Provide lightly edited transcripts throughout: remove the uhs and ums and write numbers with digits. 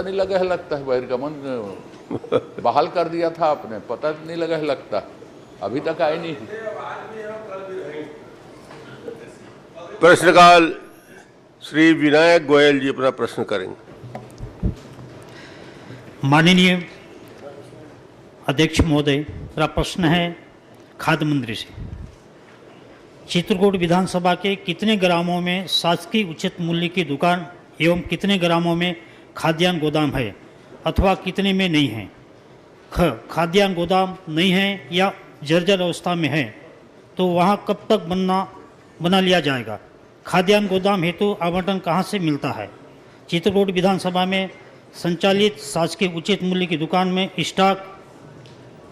नहीं लगा है लगता है, बहिर्गमन बहाल कर दिया था आपने, पता नहीं लगा है लगता, अभी तक आए नहीं। प्रश्नकाल श्री विनायक गोयल जी अपना प्रश्न करेंगे। माननीय अध्यक्ष महोदय, मेरा प्रश्न है खाद्य मंत्री से। चित्रकूट विधानसभा के कितने ग्रामों में शासकीय उचित मूल्य की दुकान एवं कितने ग्रामों में खाद्यान्न गोदाम है अथवा कितने में नहीं है? खाद्यान्न गोदाम नहीं है या जर्जर अवस्था में है तो वहाँ कब तक बना लिया जाएगा? खाद्यान्न गोदाम हेतु आवंटन कहाँ से मिलता है? चित्रकूट विधानसभा में संचालित शासकीय उचित मूल्य की दुकान में स्टॉक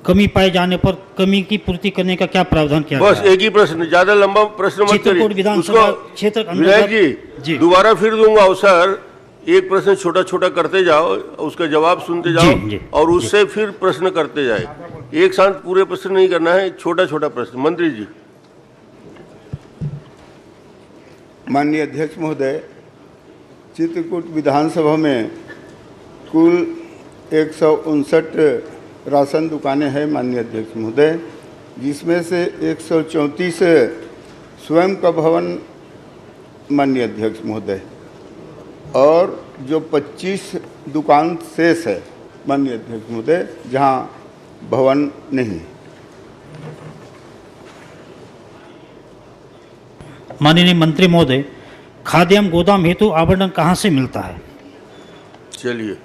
कमी पाए जाने पर कमी की पूर्ति करने का क्या प्रावधान किया गया है? बस एक ही प्रश्न, ज्यादा लंबा प्रश्न मत चित्रकूट विधानसभा क्षेत्र विनायक जी दोबारा फिर दूंगा अवसर, एक प्रश्न छोटा छोटा करते जाओ, उसका जवाब सुनते जाओ और उससे फिर प्रश्न करते जाए। एक साथ पूरे प्रश्न नहीं करना है, छोटा छोटा प्रश्न। मंत्री जी। माननीय अध्यक्ष महोदय, चित्रकूट विधानसभा में कुल 159 राशन दुकानें हैं माननीय अध्यक्ष महोदय, जिसमें से 134 स्वयं का भवन माननीय अध्यक्ष महोदय, और जो 25 दुकान शेष है माननीय अध्यक्ष महोदय जहां भवन नहीं। माननीय मंत्री महोदय, खाद्यान्न गोदाम हेतु आवंटन कहाँ से मिलता है? चलिए।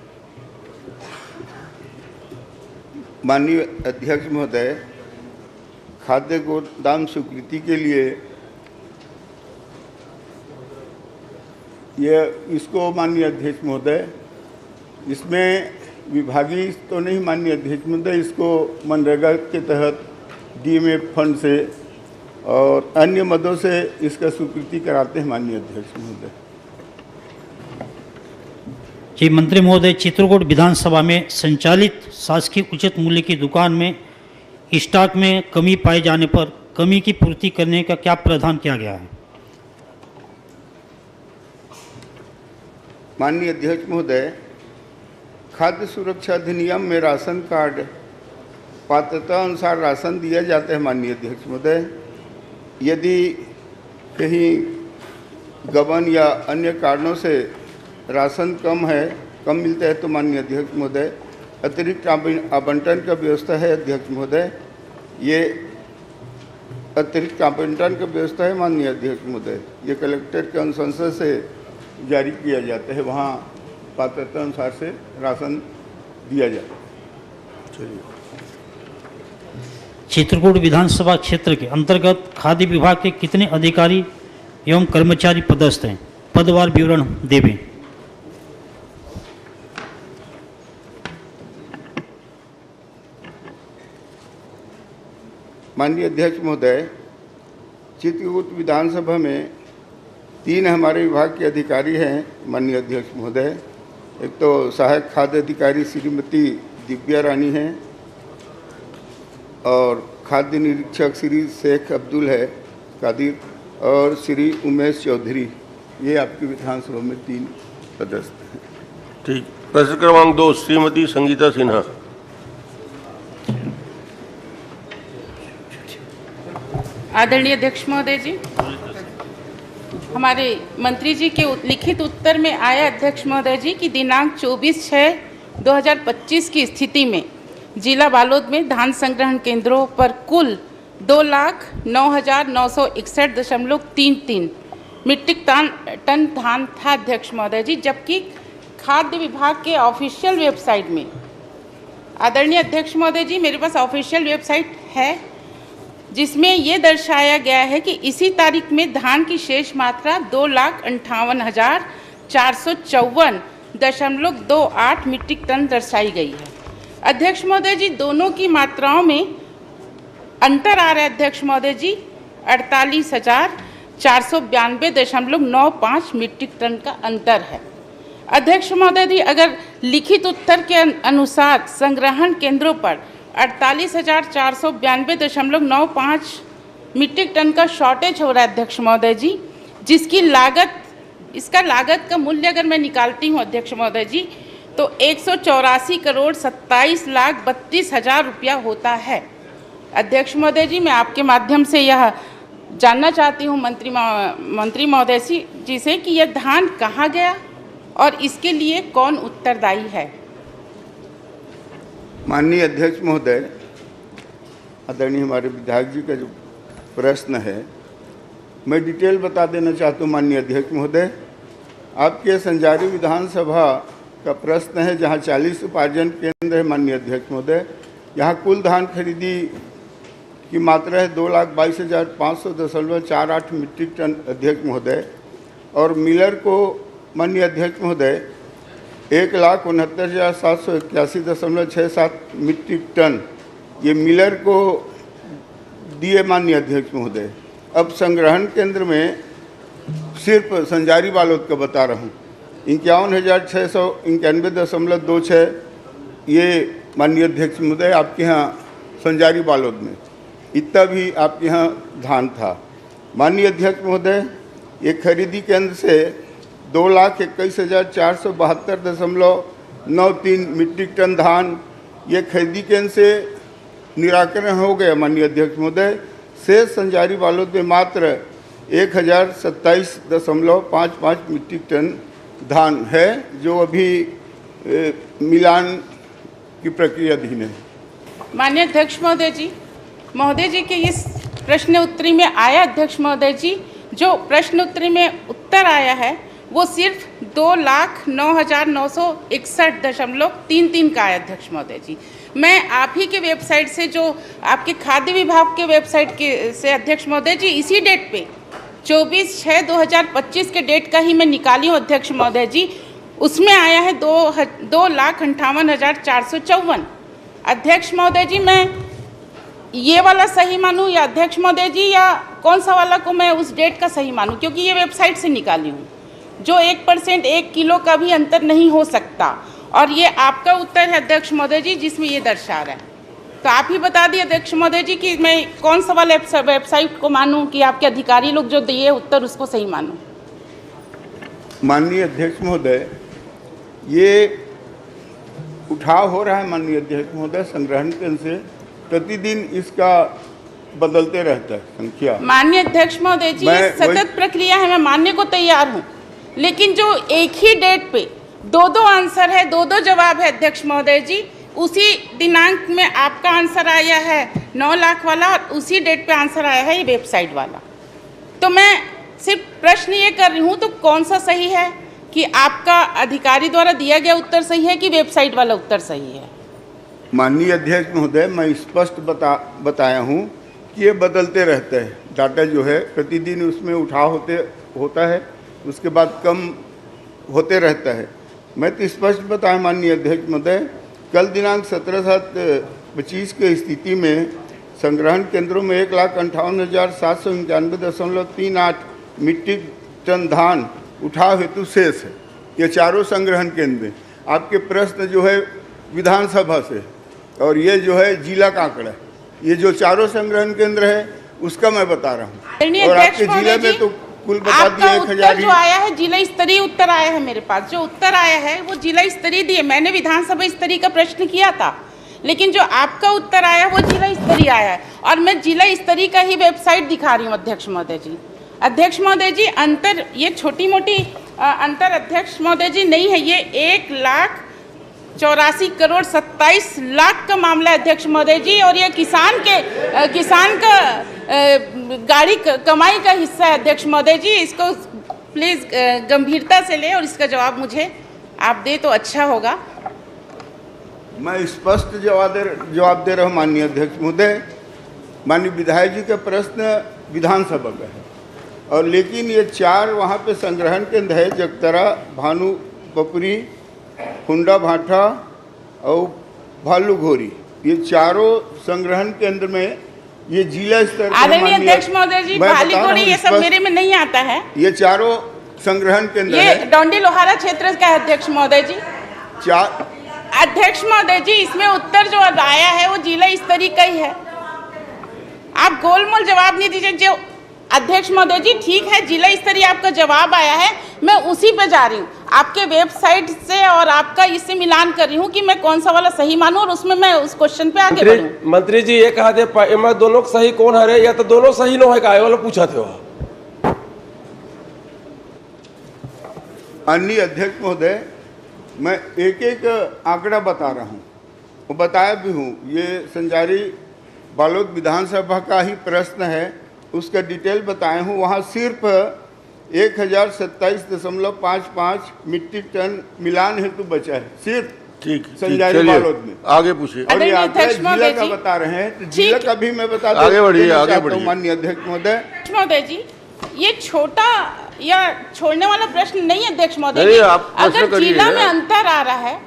माननीय अध्यक्ष महोदय, खाद्य गोदाम स्वीकृति के लिए इसको माननीय अध्यक्ष महोदय, इसमें विभागीय तो नहीं माननीय अध्यक्ष महोदय, इसको मनरेगा के तहत DMF फंड से और अन्य मदों से इसका स्वीकृति कराते हैं माननीय अध्यक्ष महोदय। जी मंत्री महोदय, चित्रकूट विधानसभा में संचालित शासकीय उचित मूल्य की दुकान में स्टॉक में कमी पाए जाने पर कमी की पूर्ति करने का क्या प्रावधान किया गया है? माननीय अध्यक्ष महोदय, खाद्य सुरक्षा अधिनियम में राशन कार्ड पात्रता अनुसार राशन दिया जाता है माननीय अध्यक्ष महोदय। यदि कहीं गबन या अन्य कारणों से राशन कम मिलता है तो माननीय अध्यक्ष महोदय अतिरिक्त आवंटन का व्यवस्था है अध्यक्ष महोदय। ये अतिरिक्त आवंटन का व्यवस्था है माननीय अध्यक्ष महोदय, ये कलेक्टर के अनुशंसा से जारी किया जाता है, वहाँ पात्रता अनुसार से राशन दिया जाता है। चलिए। चित्रकूट विधानसभा क्षेत्र के अंतर्गत खाद्य विभाग के कितने अधिकारी एवं कर्मचारी पदस्थ हैं? पदवार विवरण देवें। माननीय अध्यक्ष महोदय, चित्रकूट विधानसभा में 3 हमारे विभाग के अधिकारी हैं माननीय अध्यक्ष महोदय। एक तो सहायक खाद्य अधिकारी श्रीमती दिव्या रानी हैं और खाद्य निरीक्षक श्री शेख अब्दुल है कादिर और श्री उमेश चौधरी। ये आपकी विधानसभा में 3 पदस्थ हैं। ठीक। प्रश्न क्रमांक 2 श्रीमती संगीता सिन्हा। आदरणीय अध्यक्ष महोदय जी, हमारे मंत्री जी के लिखित उत्तर में आया अध्यक्ष महोदय जी कि दिनांक 24/6/2025 की स्थिति में जिला बालोद में धान संग्रहण केंद्रों पर कुल 2,09,961.33 मीट्रिक टन धान था अध्यक्ष महोदय जी, जबकि खाद्य विभाग के ऑफिशियल वेबसाइट में, आदरणीय अध्यक्ष महोदय जी मेरे पास ऑफिशियल वेबसाइट है जिसमें ये दर्शाया गया है कि इसी तारीख में धान की शेष मात्रा 2,58,454.28 मीट्रिक टन दर्शाई गई है। अध्यक्ष महोदय जी, दोनों की मात्राओं में अंतर आ रहा है अध्यक्ष महोदय जी, 48,492.95 मीट्रिक टन का अंतर है। अध्यक्ष महोदय जी, अगर लिखित उत्तर के अनुसार संग्रहण केंद्रों पर 48,492.95 मीट्रिक टन का शॉर्टेज हो रहा है अध्यक्ष महोदय जी, जिसकी लागत, इसका लागत का मूल्य अगर मैं निकालती हूँ अध्यक्ष महोदय जी, तो 184 करोड़ 27 लाख 32 हजार रुपया होता है। अध्यक्ष महोदय जी, मैं आपके माध्यम से यह जानना चाहती हूँ मंत्री महोदय जी से कि यह धान कहाँ गया और इसके लिए कौन उत्तरदायी है। माननीय अध्यक्ष महोदय, आदरणीय हमारे विधायक जी का जो प्रश्न है, मैं डिटेल बता देना चाहता हूँ। माननीय अध्यक्ष महोदय, आपके संजारी विधानसभा का प्रश्न है जहाँ 40 उपार्जन केंद्र है। माननीय अध्यक्ष महोदय, यहाँ कुल धान खरीदी की मात्रा है 2,22,500.48 मीट्रिक टन अध्यक्ष महोदय, और मिलर को माननीय अध्यक्ष महोदय 1,69,781.67 मीट्रिक टन ये मिलर को दिए। माननीय अध्यक्ष महोदय, अब संग्रहण केंद्र में सिर्फ संजारी बालोद का बता रहा हूँ, 51,691.26 ये माननीय अध्यक्ष महोदय आपके यहाँ संजारी बालोद में, इतना भी आपके यहाँ धान था। माननीय अध्यक्ष महोदय, ये खरीदी केंद्र से 2,21,472.93 मीट्रिक टन धान ये खरीदी केंद्र से निराकरण हो गया। माननीय अध्यक्ष महोदय, शेष संजारी बालोद में मात्र 1,027.55 मीट्रिक टन धान है जो अभी मिलान की प्रक्रिया अधीन है। माननीय अध्यक्ष महोदय जी के इस प्रश्न उत्तरी में आया अध्यक्ष महोदय जी, जो प्रश्न उत्तरी में उत्तर आया है वो सिर्फ 2,09,961.33 का आया अध्यक्ष महोदय जी। मैं आप ही के वेबसाइट से, जो आपके खाद्य विभाग के वेबसाइट के से अध्यक्ष महोदय जी, इसी डेट पे 24/6/2025 के डेट का ही मैं निकाली हूँ अध्यक्ष महोदय जी। उसमें आया है 2,58,454। अध्यक्ष महोदय जी, मैं ये वाला सही मानूं या अध्यक्ष महोदय जी, या कौन सा वाला को मैं उस डेट का सही मानूं, क्योंकि ये वेबसाइट से निकाली हूँ जो 1% 1 किलो का भी अंतर नहीं हो सकता, और ये आपका उत्तर है अध्यक्ष महोदय जी जिसमें ये दर्शा रहा है। तो आप ही बता दिए अध्यक्ष महोदय जी कि मैं कौन सा वाला वेबसाइट को मानूं कि आपके अधिकारी लोग जो दिए उत्तर उसको सही मानूं। माननीय अध्यक्ष महोदय, ये उठाव हो रहा है माननीय अध्यक्ष महोदय संग्रहण केंद्र से, प्रतिदिन इसका बदलते रहता है संख्या। माननीय अध्यक्ष महोदय जी, सतत प्रक्रिया है, मैं मानने को तैयार हूँ, लेकिन जो एक ही डेट पे दो आंसर है, दो जवाब है अध्यक्ष महोदय जी, उसी दिनांक में आपका आंसर आया है 9 लाख वाला और उसी डेट पे आंसर आया है ये वेबसाइट वाला। तो मैं सिर्फ प्रश्न ये कर रही हूँ, तो कौन सा सही है कि आपका अधिकारी द्वारा दिया गया उत्तर सही है कि वेबसाइट वाला उत्तर सही है। माननीय अध्यक्ष महोदय, मैं स्पष्ट बताया हूँ कि ये बदलते रहते हैं, डाटा जो है प्रतिदिन उसमें उठाव होता है, उसके बाद कम होते रहता है। मैं तो स्पष्ट बताया माननीय अध्यक्ष महोदय, कल दिनांक 17/7/25 के स्थिति में संग्रहण केंद्रों में 1,58,791.38 मीट्रिक टन धान उठाव हेतु शेष है। ये चारों संग्रहण केंद्र, आपके प्रश्न जो है विधानसभा से और ये जो है जिला का आंकड़ा, ये जो चारों संग्रहण केंद्र है उसका मैं बता रहा हूँ। और आपके जिले में तो कुल बता दिया 1,000 जो आया है जिला स्तरीय उत्तर आया है, मेरे पास जो उत्तर आया है वो जिला स्तरीय दिए। मैंने विधानसभा स्तरीय का प्रश्न किया था, लेकिन जो आपका उत्तर आया वो जिला स्तरीय आया है, और मैं जिला स्तरीय का ही वेबसाइट दिखा रही हूँ अध्यक्ष महोदय जी। अध्यक्ष महोदय जी, अंतर ये छोटी मोटी अंतर अध्यक्ष महोदय जी नहीं है, ये 1,84 करोड़ 27 लाख का मामला है अध्यक्ष महोदय जी, और ये किसान का गाड़ी कमाई का हिस्सा है अध्यक्ष महोदय जी। इसको प्लीज़ गंभीरता से ले और इसका जवाब मुझे आप दे तो अच्छा होगा। मैं स्पष्ट जवाब दे रहा हूँ माननीय अध्यक्ष महोदय। माननीय विधायक जी का प्रश्न विधानसभा का है, और लेकिन ये 4 वहाँ पे संग्रहण केंद्र है, जगतरा, भानु पपरी, हुंडा भाटा और भालू घोरी, ये चारों संग्रहण केंद्र में ये जिला स्तर आदरणीय अध्यक्ष महोदय जी, भालू घोरी ये सब मेरे में नहीं आता है। ये चारों संग्रहण केंद्र ये है। डोंडी लोहारा क्षेत्र का है अध्यक्ष महोदय जी। अध्यक्ष महोदय जी, इसमें उत्तर जो आया है वो जिला स्तरीय का ही है। आप गोलमोल जवाब नहीं दीजिए। जो अध्यक्ष महोदय जी, ठीक है, जिला स्तरीय आपका जवाब आया है, मैं उसी पे जा रही हूँ। आपके वेबसाइट से और आपका इससे मिलान कर रही हूँ कि मैं कौन सा वाला सही मानूं और उसमें मैं उस क्वेश्चन पे आगे बढ़ूं। मंत्री जी ये कहा थे मैं दोनों सही कौन हरे या तो दोनों सही न है का वाला पूछा थे वहाँ। माननीय अध्यक्ष महोदय, मैं एक एक आंकड़ा बता रहा हूँ, वो बताया भी हूँ। ये संजारी बालोद विधानसभा का ही प्रश्न है, उसका डिटेल बताया हूँ। वहाँ सिर्फ 1027.55 मीट्रिक टन मिलान हेतु बचा है, सिर्फ ठीक संजारी बालोद में। आगे पूछिए। और ये आंकड़ा जिला का बता रहे हैं, तो जिला का भी मैं बता दूं। आगे बढ़िए। माननीय अध्यक्ष महोदय, जी ये छोटा या छोड़ने वाला प्रश्न नहीं है अध्यक्ष महोदय नहीं, जी। आप प्रश्न अगर करिए। जिला में अंतर आ रहा है,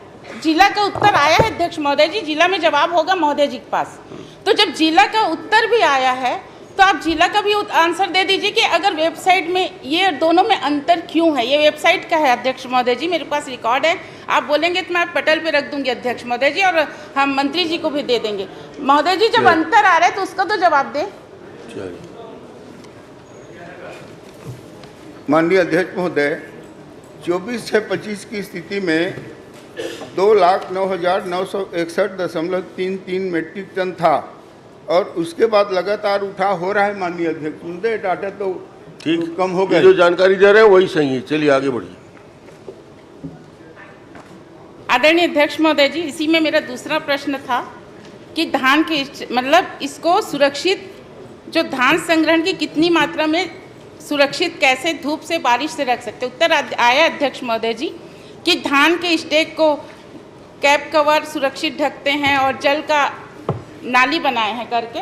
जिला का उत्तर आया है अध्यक्ष महोदय जी, जिला में जवाब होगा महोदय जी के पास। तो जब जिला का उत्तर भी आया है तो आप जिला का भी आंसर दे दीजिए कि अगर वेबसाइट में ये दोनों में अंतर क्यों है। ये वेबसाइट का है अध्यक्ष महोदय जी, मेरे पास रिकॉर्ड है। आप बोलेंगे तो मैं पटल पे रख दूंगी अध्यक्ष महोदय जी, और हम मंत्री जी को भी दे देंगे। महोदय जी जब अंतर आ रहा है तो उसका तो जवाब दें। माननीय अध्यक्ष महोदय, 24/6/25 की स्थिति में 2,09,961.33 मीट्रिक टन था और उसके बाद लगातार उठा हो रहा है। माननीय अध्यक्ष महोदय, डाटा तो ठीक कम हो गया। जो जानकारी दे रहे हैं वही सही है। चलिए आगे बढ़िए। आदरणीय अध्यक्ष महोदय जी, इसी में मेरा दूसरा प्रश्न था कि धान के मतलब इसको सुरक्षित, जो धान संग्रहण की कितनी मात्रा में सुरक्षित, कैसे धूप से बारिश से रख सकते। उत्तर आया अध्यक्ष महोदय जी कि धान के स्टेक को कैप कवर सुरक्षित ढकते हैं और जल का नाली बनाए हैं करके।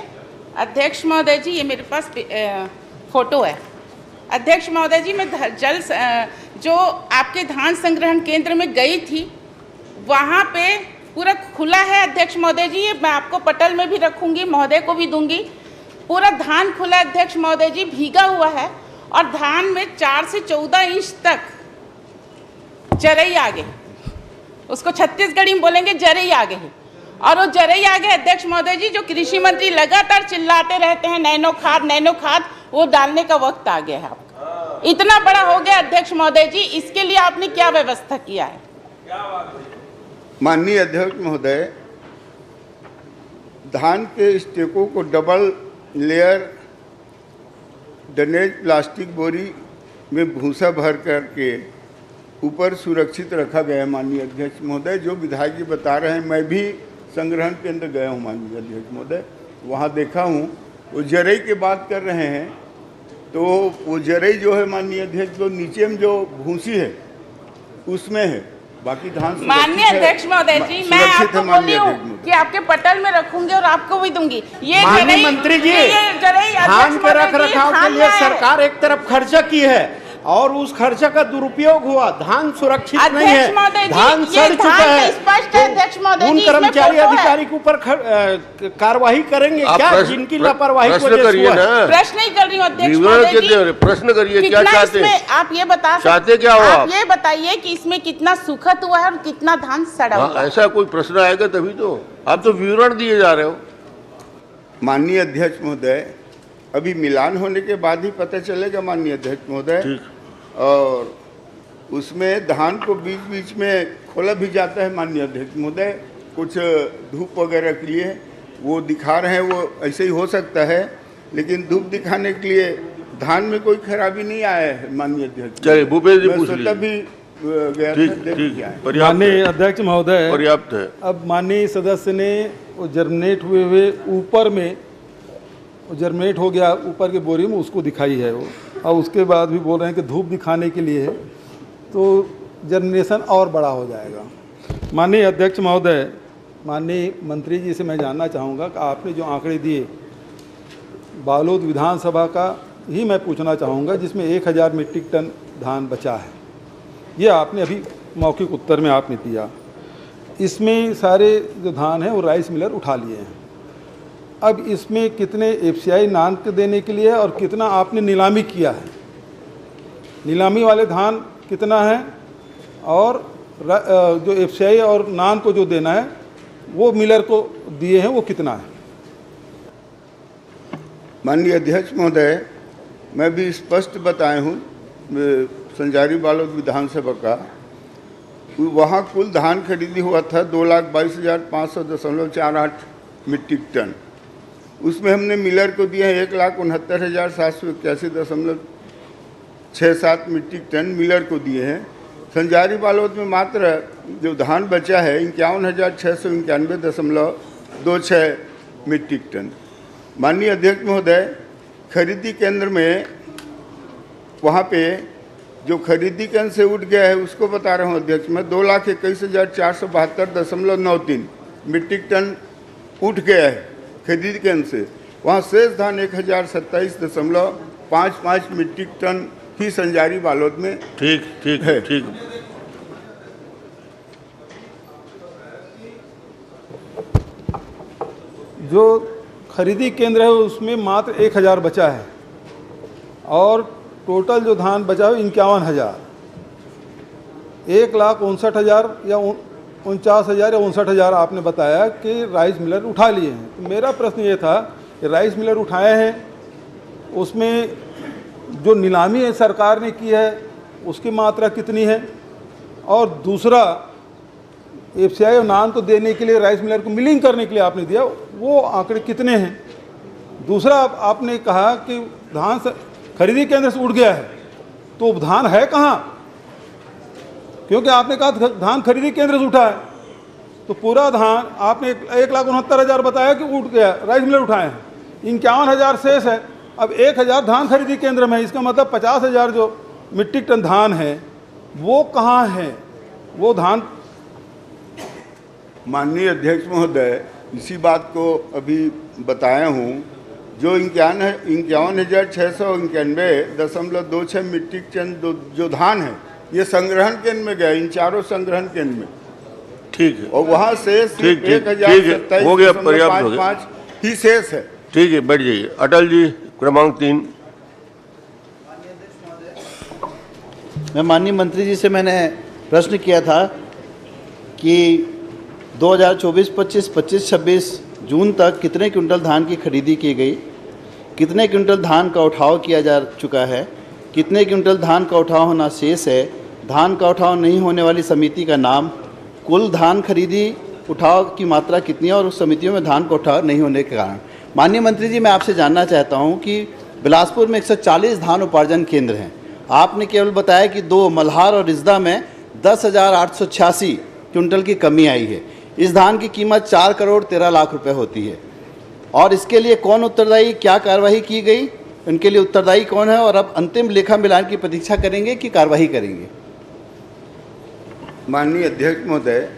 अध्यक्ष महोदय जी ये मेरे पास फोटो है। अध्यक्ष महोदय जी मैं जो आपके धान संग्रहण केंद्र में गई थी, वहाँ पे पूरा खुला है अध्यक्ष महोदय जी। ये मैं आपको पटल में भी रखूँगी, महोदय को भी दूंगी। पूरा धान खुला अध्यक्ष महोदय जी, भीगा हुआ है और धान में 4 से 14 इंच तक जरई आगे, उसको छत्तीसगढ़ी में बोलेंगे जरई आगे है। और वो जरई आगे अध्यक्ष महोदय जी, जो कृषि मंत्री लगातार चिल्लाते रहते हैं नैनो खाद, वो डालने का वक्त आ गया है आपका। इतना बड़ा हो गया अध्यक्ष महोदय जी, इसके लिए आपने क्या व्यवस्था किया है। माननीय अध्यक्ष महोदय, धान के स्टेकों को डबल लेयर ड्रेनेज प्लास्टिक बोरी में भूसा भर करके ऊपर सुरक्षित रखा गया है। माननीय अध्यक्ष महोदय, जो विधायक जी बता रहे हैं, मैं भी संग्रहण के अंदर गया हूँ माननीय अध्यक्ष महोदय, वहाँ देखा हूँ। वो जरई की बात कर रहे हैं, तो वो जरई जो है माननीय अध्यक्ष, जो नीचे में जो भूसी है उसमें है, बाकी धान माननीय अध्यक्ष महोदय जी, मैं आपको बोली हूँ कि आपके पटल में रखूंगी और आपको भी दूंगी। ये माननीय मंत्री जी, धान के रख रखाव के लिए सरकार एक तरफ खर्चा की है और उस खर्चा का दुरुपयोग हुआ। धान सुरक्षित नहीं है, धान सड़ चुका है। तो उन कर्मचारी अधिकारी के ऊपर कार्रवाई करेंगे क्या, जिनकी लापरवाही को प्रश्न करिए ना। प्रश्न ही कर रही हूँ अध्यक्ष महोदय जी। प्रश्न करिए, क्या चाहते हैं आप ये बता चाहते क्या हो आप ये बताइए कि इसमें कितना सुखद हुआ है और कितना धान सड़ा हुआ है। ऐसा कोई प्रश्न आएगा तभी तो। आप तो विवरण दिए जा रहे हो। माननीय अध्यक्ष महोदय, अभी मिलान होने के बाद ही पता चलेगा माननीय अध्यक्ष महोदय। और उसमें धान को बीच बीच में खोला भी जाता है माननीय अध्यक्ष महोदय, कुछ धूप वगैरह के लिए वो दिखा रहे हैं। वो ऐसे ही हो सकता है, लेकिन धूप दिखाने के लिए धान में कोई खराबी नहीं आया है माननीय अध्यक्ष। चलिए भूपेश जी पूछ लीजिए। तभी गया था। माननीय अध्यक्ष महोदय, पर्याप्त है। अब माननीय सदस्य ने वो जर्मिनेट हुए ऊपर में जर्मिनेट हो गया ऊपर के बोरी में, उसको दिखाई है वो। और उसके बाद भी बोल रहे हैं कि धूप दिखाने के लिए है, तो जर्मिनेशन और बड़ा हो जाएगा। माननीय अध्यक्ष महोदय, माननीय मंत्री जी से मैं जानना चाहूँगा कि आपने जो आंकड़े दिए बालोद विधानसभा का ही मैं पूछना चाहूँगा, जिसमें 1000 मीट्रिक टन धान बचा है। ये आपने अभी मौखिक उत्तर में आपने दिया। इसमें सारे जो धान है वो राइस मिलर उठा लिए हैं। अब इसमें कितने एफसीआई नान के देने के लिए और कितना आपने नीलामी किया है, नीलामी वाले धान कितना है, और जो एफसीआई और नान को जो देना है वो मिलर को दिए हैं वो कितना है। माननीय अध्यक्ष महोदय, मैं भी स्पष्ट बताए हूँ संजारी बालोद विधानसभा का वहाँ कुल धान खरीदी हुआ था 2,22,500.48 मीट्रिक टन। उसमें हमने मिलर को दिए हैं 1,69,781.67 मीट्रिक टन मिलर को दिए हैं। संजारी बालोद में मात्र जो धान बचा है 51,691.26 मीट्रिक टन। माननीय अध्यक्ष महोदय, खरीदी केंद्र में वहाँ पे जो खरीदी केंद्र से उठ गया है उसको बता रहा हूँ अध्यक्ष मैं, 2,21,472.93 मीट्रिक टन उठ गया है खरीदी केंद्र से। वहाँ शेष धान 1,027.55 मीट्रिक टन ही संजारी बालोद में ठीक है। ठीक। जो खरीदी केंद्र है उसमें मात्र 1,000 बचा है और टोटल जो धान बचा है 51,000। 1,59,000 या 49,000 या 59,000 आपने बताया कि राइस मिलर उठा लिए हैं। तो मेरा प्रश्न ये था कि राइस मिलर उठाए हैं, उसमें जो नीलामी है सरकार ने की है उसकी मात्रा कितनी है, और दूसरा FCI और नान को देने के लिए राइस मिलर को मिलिंग करने के लिए आपने दिया, वो आंकड़े कितने हैं। दूसरा आपने कहा कि धान खरीदी केंद्र से उठ गया है, तो धान है कहाँ, क्योंकि आपने कहा धान खरीदी केंद्र से उठा है, तो पूरा धान आपने 1,69,000 बताया कि उठ गया, राइस मिलर उठाए हैं, 51,000 शेष है। अब 1,000 धान खरीदी केंद्र में, इसका मतलब 50,000 जो मीट्रिक टन धान है वो कहाँ है, वो धान। माननीय अध्यक्ष महोदय, इसी बात को अभी बताया हूँ। जो 51,691.26 मीट्रिक टन जो धान है ये संग्रहण केंद्र में गया, इन चारों संग्रहण केंद्र में। ठीक है। और वहाँ शेष 1,027.55 ही शेष है। ठीक है, बैठ जाइए। अटल जी, क्रमांक 3। मैं माननीय मंत्री जी से मैंने प्रश्न किया था कि 2024-25, 25-26 जून तक कितने क्विंटल धान की खरीदी की गई, कितने क्विंटल धान का उठाव किया जा चुका है, कितने क्विंटल धान का उठाव होना शेष है, धान का उठाव नहीं होने वाली समिति का नाम, कुल धान खरीदी उठाव की मात्रा कितनी है और उस समितियों में धान का उठाव नहीं होने के कारण। माननीय मंत्री जी, मैं आपसे जानना चाहता हूं कि बिलासपुर में 140 धान उपार्जन केंद्र हैं, आपने केवल बताया कि 2 मल्हार और रिजदा में 10,886 क्विंटल की कमी आई है। इस धान की कीमत 4,13,00,000 रुपए होती है, और इसके लिए कौन उत्तरदायी, क्या कार्रवाई की गई, इनके लिए उत्तरदायी कौन है, और अब अंतिम लेखा मिलान की प्रतीक्षा करेंगे कि कार्रवाई करेंगे। माननीय अध्यक्ष महोदय,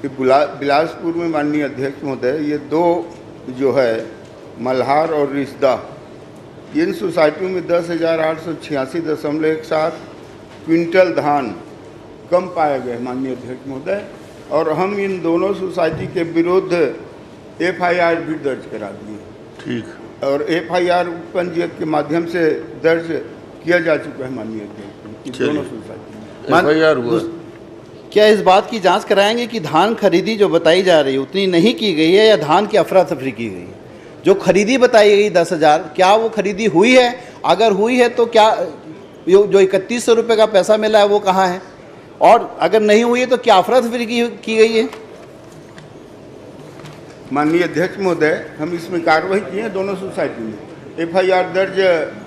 बिलासपुर में माननीय अध्यक्ष महोदय, ये 2 जो है मल्हार और रिश्दा, इन सोसाइटियों में 10,886.17 क्विंटल धान कम पाया गया माननीय अध्यक्ष महोदय, और हम इन दोनों सोसाइटी के विरुद्ध FIR भी दर्ज करा दिए। ठीक। और FIR उपपंजीयक के माध्यम से दर्ज किया जा चुका है माननीय अध्यक्ष, दोनों सोसाइटी में FIR हुआ। क्या इस बात की जांच कराएंगे कि धान खरीदी जो बताई जा रही है उतनी नहीं की गई है, या धान की अफरा तफरी की गई है? जो खरीदी बताई गई 10,000, क्या वो खरीदी हुई है? अगर हुई है तो क्या जो 3,100 रुपये का पैसा मिला है वो कहाँ है, और अगर नहीं हुई है तो क्या अफरा तफरी की गई है? माननीय अध्यक्ष महोदय, हम इसमें कार्रवाई किए हैं, दोनों सोसाइटी में FIR दर्ज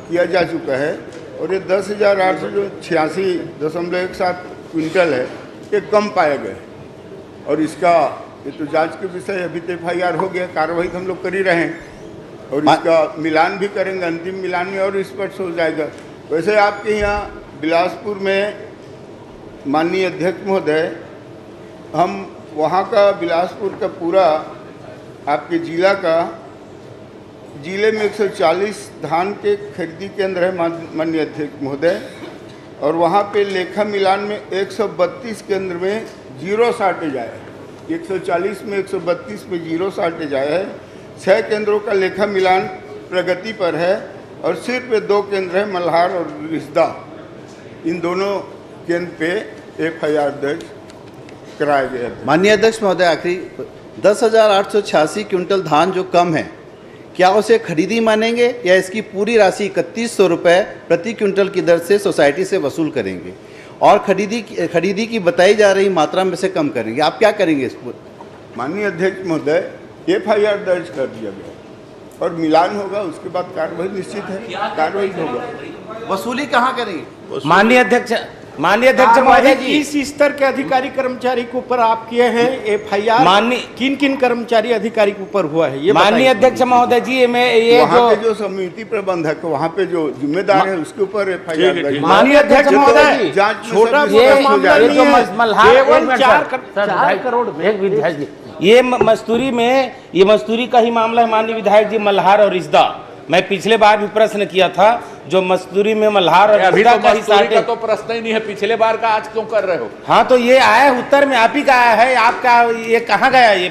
किया जा चुका है, और ये 10,886.17 क्विंटल है, ये कम पाया गया, और इसका ये तो जांच के विषय, अभी तो FIR हो गया, कार्रवाई तो हम लोग कर ही रहे हैं, और इसका मिलान भी करेंगे, अंतिम मिलान में और स्पष्ट हो जाएगा। वैसे आपके यहाँ बिलासपुर में माननीय अध्यक्ष महोदय, हम वहाँ का बिलासपुर का पूरा आपके जिले में 140 धान के खरीदी केंद्र है माननीय अध्यक्ष महोदय, और वहाँ पे लेखा मिलान में 132 केंद्र में जीरो शार्टेज आया है। 140 में 132 पे जीरो शार्टेज आया है। 6 केंद्रों का लेखा मिलान प्रगति पर है, और सिर्फ 2 केंद्र है मल्हार और रिश्दा, इन दोनों केंद्र पे FIR दर्ज कराया गया है। माननीय अध्यक्ष महोदय, आखिरी 10,886 क्विंटल धान जो कम है, क्या उसे खरीदी मानेंगे या इसकी पूरी राशि 3,100 रुपये प्रति क्विंटल की दर से सोसाइटी से वसूल करेंगे? और खरीदी की बताई जा रही मात्रा में से कम करेंगे। आप क्या करेंगे इस पर? माननीय अध्यक्ष महोदय, FIR दर्ज कर दिया गया और मिलान होगा, उसके बाद कार्रवाई निश्चित है, कार्रवाई होगा। वसूली कहाँ करेंगे? माननीय अध्यक्ष महोदय जी, इस स्तर के अधिकारी कर्मचारी के ऊपर आप किए हैं FIR? किन किन कर्मचारी अधिकारी के ऊपर हुआ है ये माननीय अध्यक्ष महोदय जी, मैं ये वहाँ पे जो समिति प्रबंधक, वहाँ पे जो जिम्मेदार है उसके ऊपर FIR दर्ज। माननीय अध्यक्ष महोदय, जांच छोटा ये जो मल्हार, केवल 4 करोड़ विधायक जी, ये मजदूरी का ही मामला है माननीय विधायक जी। मल्हार और रिश्दा, मैं पिछले बार भी प्रश्न किया था, जो मजदूरी में मल्हार और अभी रिश्दा तो का ही मजदूरी का तो प्रश्न ही नहीं है, पिछले बार का आज क्यों कर रहे हो? हाँ, तो ये आया उत्तर में आप ही का आया है। आपका ये कहाँ गया? ये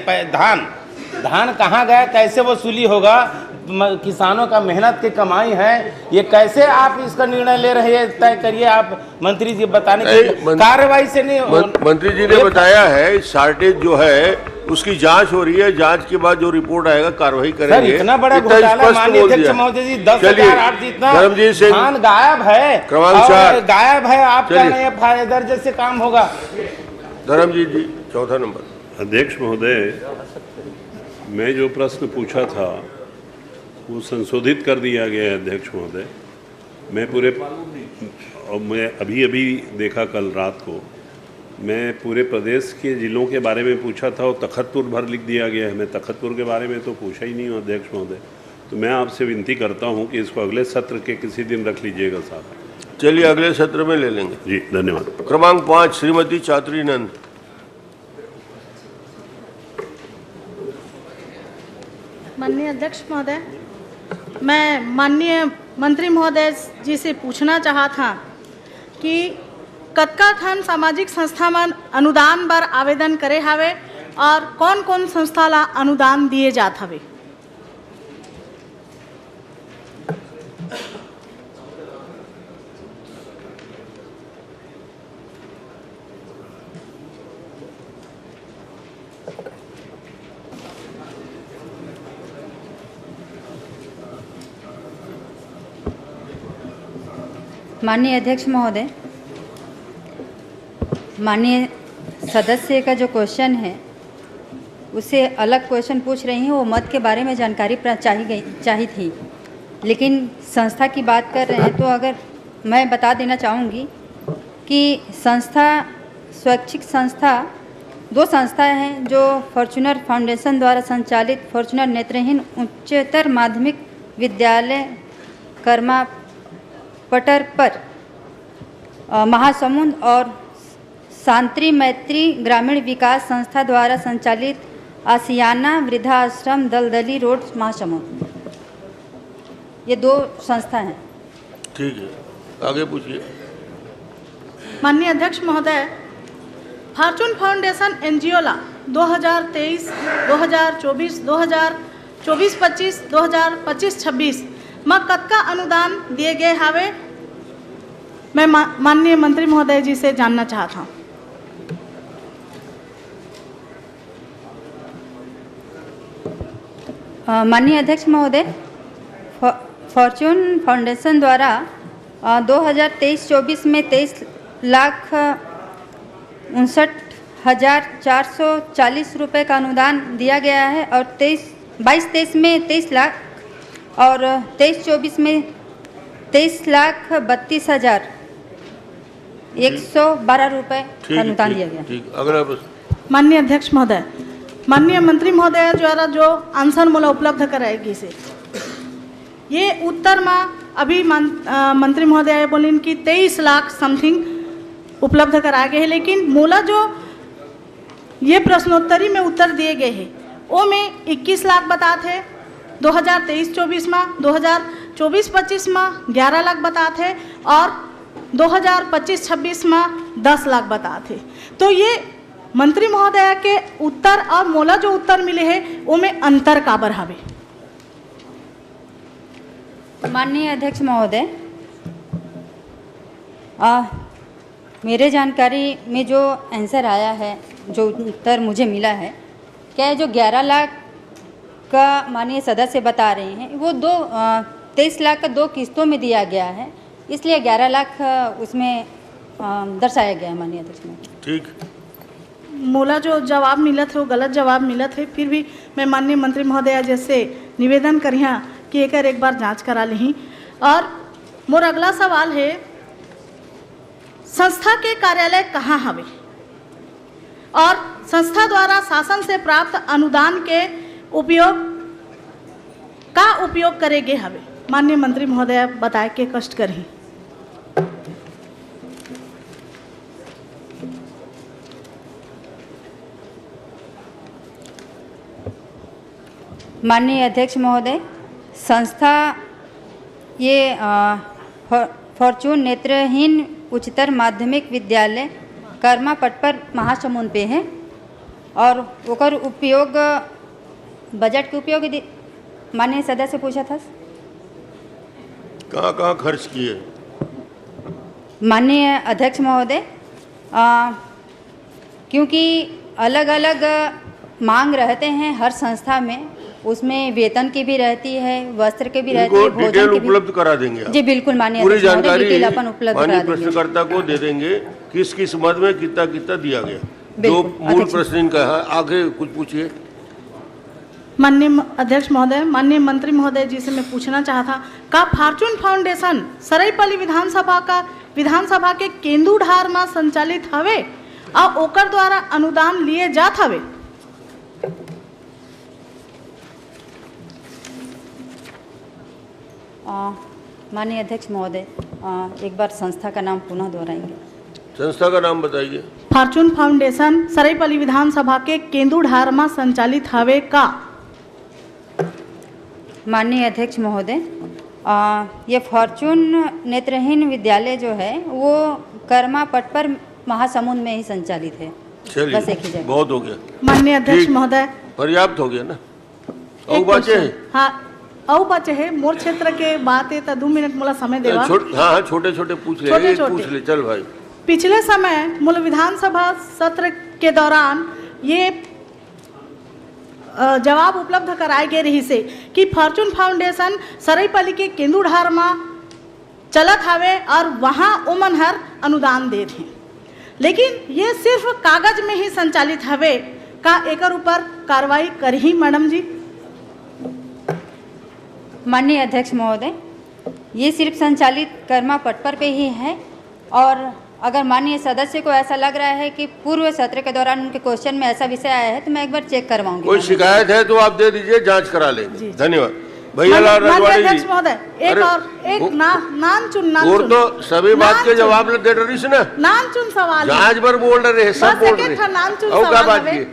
धान कहाँ गया? कैसे वसूली होगा? किसानों का मेहनत की कमाई है, ये कैसे आप इसका निर्णय ले रहे हैं? तय करिए आप मंत्री जी, बताने की कार्रवाई से नहीं। मंत्री जी ने बताया है शार्टेज जो है उसकी जांच हो रही है, जांच के बाद जो रिपोर्ट आएगा कार्रवाई करेंगे। सर, इतना बड़ा घोटाला माननीय अध्यक्ष महोदय जी, 10,008 जितना धान गायब है, क्रमांक 4 गायब है। आप कह रहे हैं FIR दर्ज से काम होगा। धर्मजीत जी, चौथा नंबर। अध्यक्ष महोदय, मैं जो प्रश्न पूछा था वो संशोधित कर दिया गया है अध्यक्ष महोदय। मैं अभी देखा कल रात को, मैं पूरे प्रदेश के जिलों के बारे में पूछा था और तखतपुर भर लिख दिया गया है। मैं तखतपुर के बारे में तो पूछा ही नहीं हूँ अध्यक्ष महोदय। तो मैं आपसे विनती करता हूँ कि इसको अगले सत्र के किसी दिन रख लीजिएगा साहब। चलिए अगले सत्र में ले लेंगे जी, धन्यवाद। क्रमांक 5 श्रीमती चात्री नंद। माननीय अध्यक्ष महोदय, मैं माननीय मंत्री महोदय जी से पूछना चाहा था कि कतका ठन सामाजिक संस्था मन अनुदान बर आवेदन करे हावे और कौन कौन संस्था ला अनुदान दिए जात हवे? माननीय अध्यक्ष महोदय, माननीय सदस्य का जो क्वेश्चन है उसे अलग क्वेश्चन पूछ रही हैं, वो मत के बारे में जानकारी चाहिए थी, लेकिन संस्था की बात कर रहे हैं तो अगर मैं बता देना चाहूँगी कि संस्था, स्वैच्छिक संस्था, 2 संस्थाएं हैं जो फॉर्च्यूनर फाउंडेशन द्वारा संचालित फॉर्च्यूनर नेत्रहीन उच्चतर माध्यमिक विद्यालय कर्मा पटर पर महासमुंद और शांति मैत्री ग्रामीण विकास संस्था द्वारा संचालित आसियाना वृद्धाश्रम दलदली रोड महासमुंद, ये 2 संस्था हैं। ठीक है, आगे पूछिए। माननीय अध्यक्ष महोदय, फॉर्च्यून फाउंडेशन NGO ला 2023, 2024, 2024-25, 2025-26 में कतका अनुदान दिए गए हावे? मैं माननीय मंत्री महोदय जी से जानना चाहता हूँ। माननीय अध्यक्ष महोदय, फॉर्च्यून फाउंडेशन द्वारा 2023-24 में 23,59,440 रुपये का अनुदान दिया गया है और 22-23 में 23 लाख और 23-24 में 23,32,112 रुपये का अनुदान दिया गया। ठीक, अगला प्रश्न। माननीय अध्यक्ष महोदय, माननीय मंत्री महोदय द्वारा जो आंसर मोला उपलब्ध कराएगी से ये उत्तर में अभी मंत्री महोदय बोलिन कि 23 लाख समथिंग उपलब्ध करा गए हैं, लेकिन मोला जो ये प्रश्नोत्तरी में उत्तर दिए गए हैं वो में 21 लाख बताते, 2023-24 में, 2024-25 में 11 लाख बताते और 2025-26 में 10 लाख बताते। तो ये मंत्री महोदय के उत्तर और मोला जो उत्तर मिले हैं वो में अंतर काबर हवे? माननीय अध्यक्ष महोदय, मेरे जानकारी में जो आंसर आया है, जो उत्तर मुझे मिला है, क्या है जो 11 लाख का माननीय सदस्य बता रहे हैं वो 23 लाख का 2 किस्तों में दिया गया है, इसलिए 11 लाख उसमें दर्शाया गया है माननीय अध्यक्ष महोदय। ठीक। मोला जो जवाब मिला थे वो गलत जवाब मिला थे, फिर भी मैं माननीय मंत्री महोदया जैसे निवेदन करिहा कि एक बार जांच करा ली। और मोर अगला सवाल है, संस्था के कार्यालय कहाँ हवे और संस्था द्वारा शासन से प्राप्त अनुदान के उपयोग करेगे हवे? माननीय मंत्री महोदया बताए के कष्ट करही। माननीय अध्यक्ष महोदय, संस्था ये फॉर्चून नेत्रहीन उच्चतर माध्यमिक विद्यालय कर्मा पटपर महासमुंद पे है और ओकर उपयोग बजट के उपयोग माननीय सदस्य पूछा था कहाँ कहाँ खर्च किए? माननीय अध्यक्ष महोदय, क्योंकि अलग अलग मांग रहते हैं हर संस्था में, उसमें वेतन की भी रहती है, वस्त्र के भी रहती है, भोजन की भी उपलब्ध करा देंगे। जी बिल्कुल माननीय पूरी जानकारी अपन उपलब्ध करा देंगे। प्रश्नकर्ता को दे देंगे किस किस मद में कितना कितना दिया गया। जो मूल प्रश्न इनका है, आगे कुछ पूछिए। माननीय अध्यक्ष महोदय, माननीय मंत्री महोदय जी से मैं पूछना चाहता, का फॉर्चून फाउंडेशन सरायपाली विधानसभा के केंदुढार में संचालित हवे और ओकर द्वारा अनुदान लिए जात हवे? माननीय अध्यक्ष महोदय, एक बार संस्था का नाम पुनः दोहराएंगे? संस्था का नाम बताइए। फॉर्चून फाउंडेशन सरायपाली विधानसभा के केंदुढार में संचालित हवे का? माननीय अध्यक्ष महोदय, ये फॉर्चून नेत्रहीन विद्यालय जो है वो कर्मा पटपर महासमुंद में ही संचालित है। बस एक ही जगह। बहुत हो गया माननीय अध्यक्ष महोदय, पर्याप्त हो गया ना? औ बचे है मोर क्षेत्र के बात है तो 2 मिनट मोला समय देवा। हाँ छोटे छोटे पूछ ले चल भाई। पिछले समय मूल विधानसभा सत्र के दौरान ये जवाब उपलब्ध कराए गए रही से कि फॉर्चून फाउंडेशन सरायपाली के केंदुढार में चलत हवे और वहाँ उमन हर अनुदान दे थे, लेकिन ये सिर्फ कागज में ही संचालित हवे का एकर ऊपर कार्रवाई करही मैडम जी? माननीय अध्यक्ष महोदय, ये सिर्फ संचालित कर्मा पटपर पे ही है और अगर माननीय सदस्य को ऐसा लग रहा है कि पूर्व सत्र के दौरान उनके क्वेश्चन में ऐसा विषय आया है तो मैं एक बार चेक करवाऊंगी। कोई शिकायत है तो आप दे दीजिए, जांच करा लेंगे। धन्यवाद। भैया लाल रजवाड़ी जी, महोदय एक नान चुन और तो सभी बात के जवाब दे रही है ना? नान चुन सवाल जांच भर बोल रहे हैं, सब बोल रहे हैं।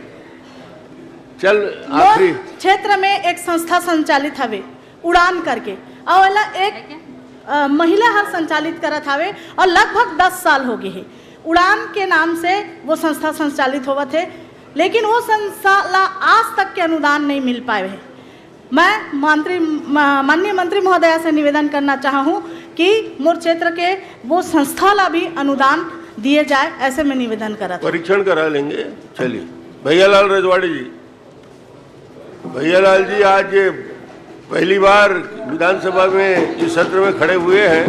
चल आखिरी क्षेत्र में एक संस्था संचालित हवे उड़ान करके और एक महिला हर संचालित करत हवे और लगभग 10 साल हो गए है उड़ान के नाम से वो संस्था संचालित होवत है, लेकिन वो संस्था ला आज तक के अनुदान नहीं मिल पाए है। मैं माननीय मंत्री महोदया से निवेदन करना चाहूँ कि मोर क्षेत्र के वो संस्था ला भी अनुदान दिए जाए, ऐसे मैं निवेदन करा। परीक्षण करा लेंगे। चलिए भैया लाल रजवाड़ी जी। भैया लाल जी आज पहली बार विधानसभा में इस सत्र में खड़े हुए हैं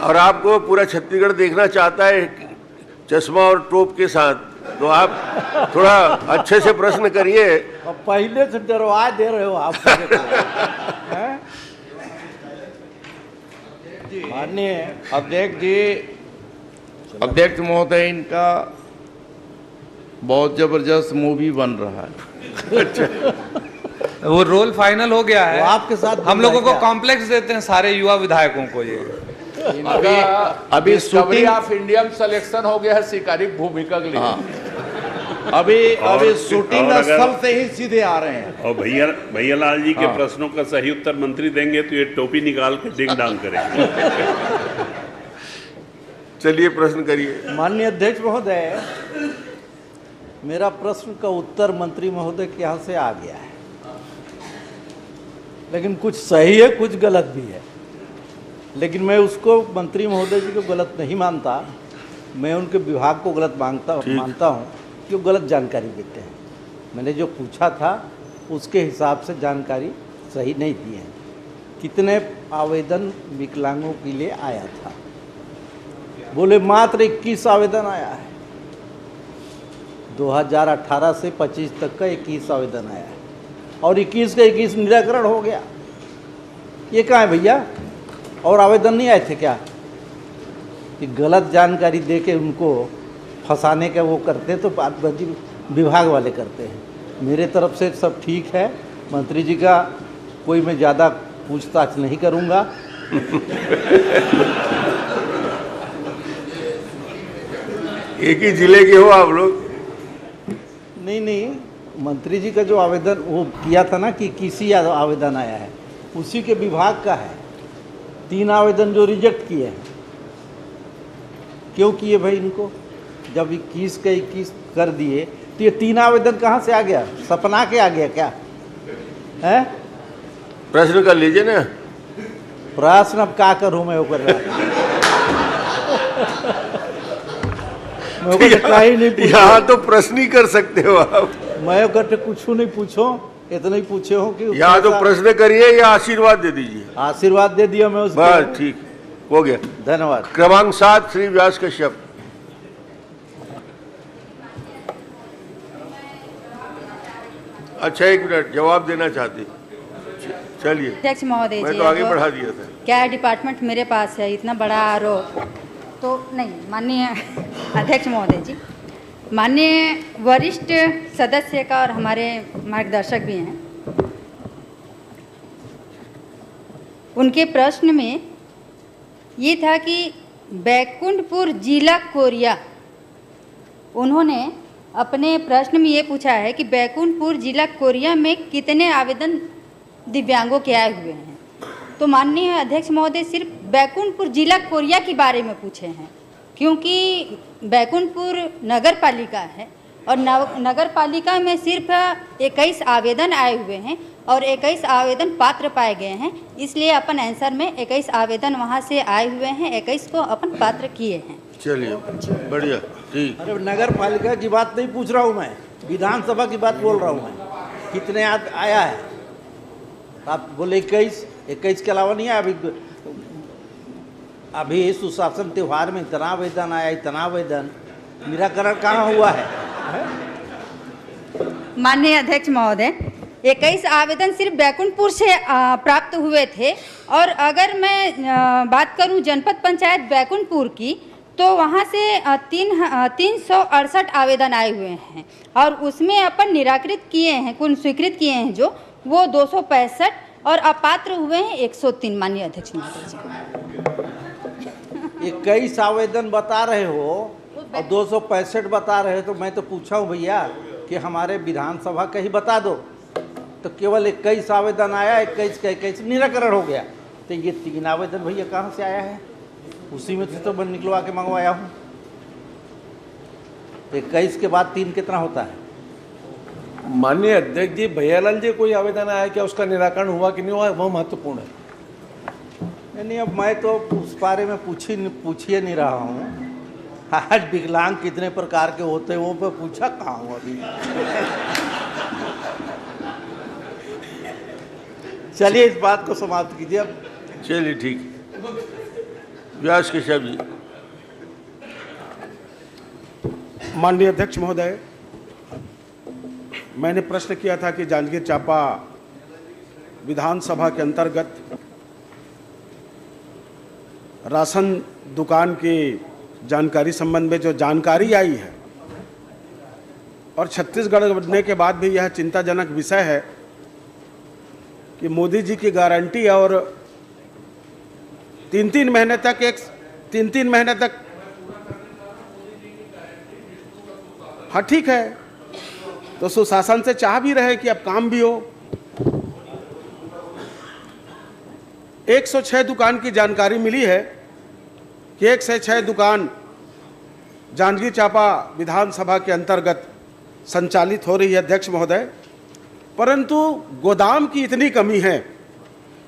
और आपको पूरा छत्तीसगढ़ देखना चाहता है चश्मा और टोप के साथ, तो आप थोड़ा अच्छे से प्रश्न करिए। पहले से डरवा दे रहे हो आप। माननीय अध्यक्ष जी, अध्यक्ष महोदय, इनका बहुत जबरदस्त मूवी बन रहा है। वो रोल फाइनल हो गया है। आपके साथ हम लोगों को कॉम्प्लेक्स देते हैं सारे युवा विधायकों को। ये अभी शूटिंग ऑफ इंडियन सिलेक्शन हो गया है शिकारी भूमिका के लिए। अभी शूटिंग स्थल से ही सीधे आ रहे हैं। और भैया लाल जी के प्रश्नों का सही उत्तर मंत्री देंगे तो ये टोपी निकाल के डिंग डांग करेंगे। चलिए प्रश्न करिए। माननीय अध्यक्ष महोदय, मेरा प्रश्न का उत्तर मंत्री महोदय के यहाँ से आ गया है, लेकिन कुछ सही है कुछ गलत भी है, लेकिन मैं उसको मंत्री महोदय जी को गलत नहीं मानता, मैं उनके विभाग को गलत मानता हूँ कि वो गलत जानकारी देते हैं। मैंने जो पूछा था उसके हिसाब से जानकारी सही नहीं दी है। कितने आवेदन विकलांगों के लिए आया था बोले मात्र 21 आवेदन आया है। 2018 से 25 तक का 21 आवेदन आया है और 21 का 21 निराकरण हो गया। ये कहाँ है भैया? और आवेदन नहीं आए थे क्या? कि गलत जानकारी दे के उनको फंसाने का वो करते तो बातबाजी विभाग वाले करते हैं। मेरे तरफ से सब ठीक है। मंत्री जी का कोई मैं ज़्यादा पूछताछ नहीं करूँगा। एक ही जिले के हो आप लोग? नहीं, मंत्री जी का जो आवेदन वो किया था ना कि किसी आवेदन आया है, उसी के विभाग का है। 3 आवेदन जो रिजेक्ट किए हैं। क्यों किए भाई इनको? जब 21 का 21 कर दिए तो ये 3 आवेदन कहाँ से आ गया? सपना के आ गया क्या है? प्रश्न कर लीजिए ना। प्रश्न अब क्या करूँ मैं? वो कर रहा यहाँ तो प्रश्न ही कर सकते हो आप। मैं करते कुछ नहीं पूछो, इतना ही पूछे हो कि यहाँ तो प्रश्न करिए या आशीर्वाद दे दीजिए। आशीर्वाद दे दिया मैं उसको। बस ठीक हो गया। धन्यवाद। क्रमांक 7 श्री व्यास कश्यप। अच्छा, 1 मिनट जवाब देना चाहती। चलिए। अध्यक्ष महोदय जी, मैं तो आगे बढ़ा दिया था। क्या डिपार्टमेंट मेरे पास है? इतना बड़ा आरोप तो नहीं। माननीय अध्यक्ष महोदय जी, माननीय वरिष्ठ सदस्य का और हमारे मार्गदर्शक भी हैं, उनके प्रश्न में ये था कि बैकुंठपुर जिला कोरिया, उन्होंने अपने प्रश्न में ये पूछा है कि बैकुंठपुर जिला कोरिया में कितने आवेदन दिव्यांगों के आए हुए हैं। तो माननीय अध्यक्ष महोदय सिर्फ बैकुंठपुर जिला कोरिया के बारे में पूछे हैं, क्योंकि बैकुंठपुर नगर पालिका है और नगर पालिका में सिर्फ 21 आवेदन आए हुए हैं और 21 आवेदन पात्र पाए गए हैं। इसलिए अपन आंसर में 21 आवेदन वहां से आए हुए हैं, 21 को अपन पात्र किए हैं। चलिए, बढ़िया, ठीक। अरे नगर पालिका की बात नहीं पूछ रहा हूँ मैं, विधानसभा की बात बोल रहा हूँ मैं। कितने आया है? आप बोले 21 के अलावा नहीं है। अभी सुशासन त्योहार में इतना आवेदन आया, इतना आवेदन, निराकरण कहाँ हुआ है? माननीय अध्यक्ष महोदय, 21 आवेदन सिर्फ बैकुंठपुर से प्राप्त हुए थे और अगर मैं बात करूं जनपद पंचायत बैकुंठपुर की तो वहां से 368 आवेदन आए हुए हैं और उसमें अपन निराकृत किए हैं, कुल स्वीकृत किए हैं जो वो 265 और अपात्र हुए हैं 103। माननीय अध्यक्ष महोदय जी, 21 आवेदन बता रहे हो और 265 बता रहे हो, तो मैं तो पूछा हूँ भैया कि हमारे विधानसभा का ही बता दो। तो केवल 21 आवेदन आया, 21 का 21 निराकरण हो गया। तो ये 3 आवेदन भैया कहाँ से आया है? उसी में से तो मैं निकलवा के मंगवाया हूँ। 21 के बाद 3 कितना होता है? माननीय अध्यक्ष जी, भैयालाल जी कोई आवेदन आया क्या? उसका निराकरण हुआ कि नहीं हुआ, वो महत्वपूर्ण है। नहीं, अब मैं तो उस बारे में पूछिए नहीं रहा हूँ। आज विकलांग कितने प्रकार के होते हैं वो मैं पूछा कहाँ हूँ अभी। चलिए इस बात को समाप्त कीजिए अब। चलिए ठीक। व्यास कश्यप जी। माननीय अध्यक्ष महोदय, मैंने प्रश्न किया था कि जांजगीर चांपा विधानसभा के अंतर्गत राशन दुकान की जानकारी संबंध में जो जानकारी आई है और छत्तीसगढ़ बनने के बाद भी यह चिंताजनक विषय है कि मोदी जी की गारंटी है और 3-3 महीने तक हाँ ठीक है, तो सुशासन से चाह भी रहे कि अब काम भी हो। 106 दुकान की जानकारी मिली है कि 106 दुकान जांजगीर चांपा विधानसभा के अंतर्गत संचालित हो रही है अध्यक्ष महोदय, परंतु गोदाम की इतनी कमी है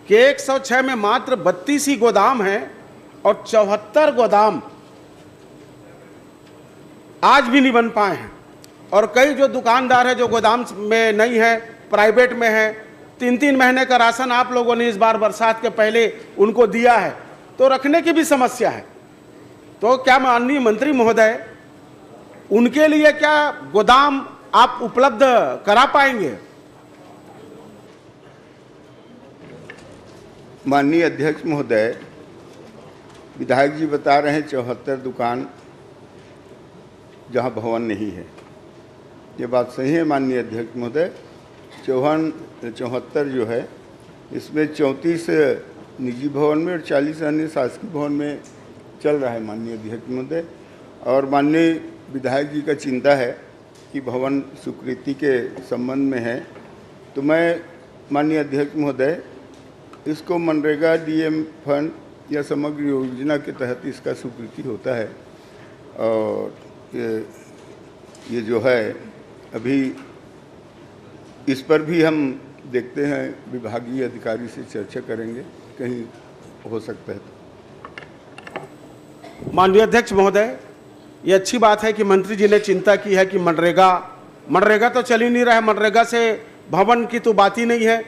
कि 106 में मात्र 32 ही गोदाम हैं और 74 गोदाम आज भी नहीं बन पाए हैं। और कई जो दुकानदार हैं जो गोदाम में नहीं है, प्राइवेट में है, 3-3 महीने का राशन आप लोगों ने इस बार बरसात के पहले उनको दिया है, तो रखने की भी समस्या है। तो क्या माननीय मंत्री महोदय उनके लिए क्या गोदाम आप उपलब्ध करा पाएंगे? माननीय अध्यक्ष महोदय, विधायक जी बता रहे हैं 74 दुकान जहां भवन नहीं है। ये बात सही है माननीय अध्यक्ष महोदय। 74 जो है इसमें 34 निजी भवन में और 40 अन्य शासकीय भवन में चल रहा है माननीय अध्यक्ष महोदय। और माननीय विधायक जी का चिंता है कि भवन स्वीकृति के संबंध में है, तो मैं माननीय अध्यक्ष महोदय इसको मनरेगा डीएम फंड या समग्र योजना के तहत इसका स्वीकृति होता है। और ये जो है अभी इस पर भी हम देखते हैं, विभागीय अधिकारी से चर्चा करेंगे, कहीं हो सकता है तो। माननीय अध्यक्ष महोदय, ये अच्छी बात है कि मंत्री जी ने चिंता की है कि मनरेगा तो चल ही नहीं रहा है, मनरेगा से भवन की तो बात ही नहीं है।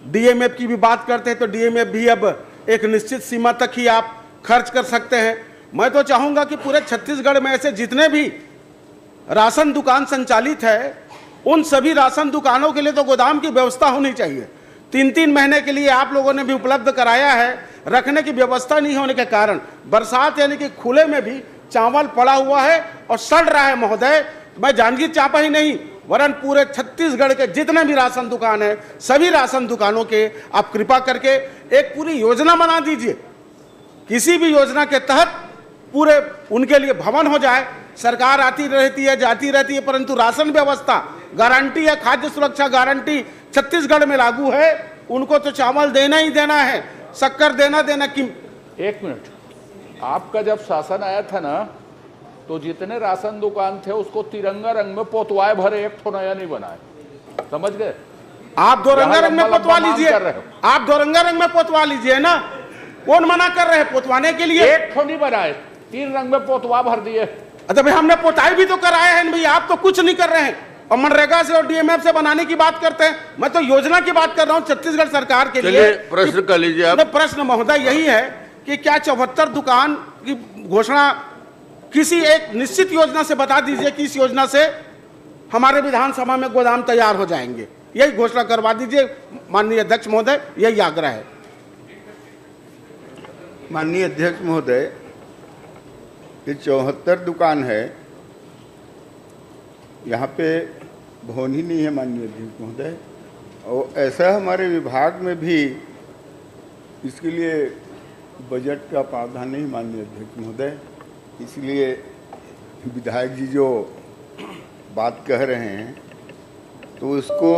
डीएमएफ की भी बात करते हैं तो डीएमएफ भी अब एक निश्चित सीमा तक ही आप खर्च कर सकते हैं। मैं तो चाहूँगा कि पूरे छत्तीसगढ़ में ऐसे जितने भी राशन दुकान संचालित है उन सभी राशन दुकानों के लिए तो गोदाम की व्यवस्था होनी चाहिए। 3-3 महीने के लिए आप लोगों ने भी उपलब्ध कराया है, रखने की व्यवस्था नहीं होने के कारण बरसात यानी कि खुले में भी चावल पड़ा हुआ है और सड़ रहा है। महोदय, मैं जांजगीर चांपा ही नहीं वरन पूरे छत्तीसगढ़ के जितने भी राशन दुकान है सभी राशन दुकानों के आप कृपा करके एक पूरी योजना बना दीजिए। किसी भी योजना के तहत पूरे उनके लिए भवन हो जाए। सरकार आती रहती है जाती रहती है, परंतु राशन व्यवस्था गारंटी है, खाद्य सुरक्षा गारंटी छत्तीसगढ़ में लागू है। उनको तो चावल देना ही देना है, शक्कर देना कि। एक मिनट, आपका जब शासन आया था ना तो जितने राशन दुकान थे उसको तिरंगा रंग में पोतवाए भरे, एक ठो नया नहीं बनाए, समझ गए? आप दो रंगा रंग में पोतवा लीजिए, आप दो रंगा रंग में पोतवा लीजिए ना। कौन मना कर रहे हैं पोतवाने के लिए? एक ठो नहीं बनाए, 3 रंग में पोतवा भर दिए। अच्छा भाई, हमने पोताई भी तो कराए हैं भाई, आप तो कुछ नहीं कर रहे हैं और मनरेगा से और डीएमएफ से बनाने की बात करते हैं। मैं तो योजना की बात कर रहा हूं छत्तीसगढ़ सरकार के लिए। प्रश्न कर लीजिए आप। प्रश्न महोदय यही है कि क्या 74 दुकान की घोषणा किसी एक निश्चित योजना से बता दीजिए कि इस योजना से हमारे विधानसभा में गोदाम तैयार हो जाएंगे, यही घोषणा करवा दीजिए माननीय अध्यक्ष महोदय, यही आग्रह है। माननीय अध्यक्ष महोदय, ये 74 दुकान है, यहाँ पे भवन ही नहीं है माननीय अध्यक्ष महोदय। और ऐसा हमारे विभाग में भी इसके लिए बजट का प्रावधान नहीं माननीय अध्यक्ष महोदय। इसलिए विधायक जी जो बात कह रहे हैं तो उसको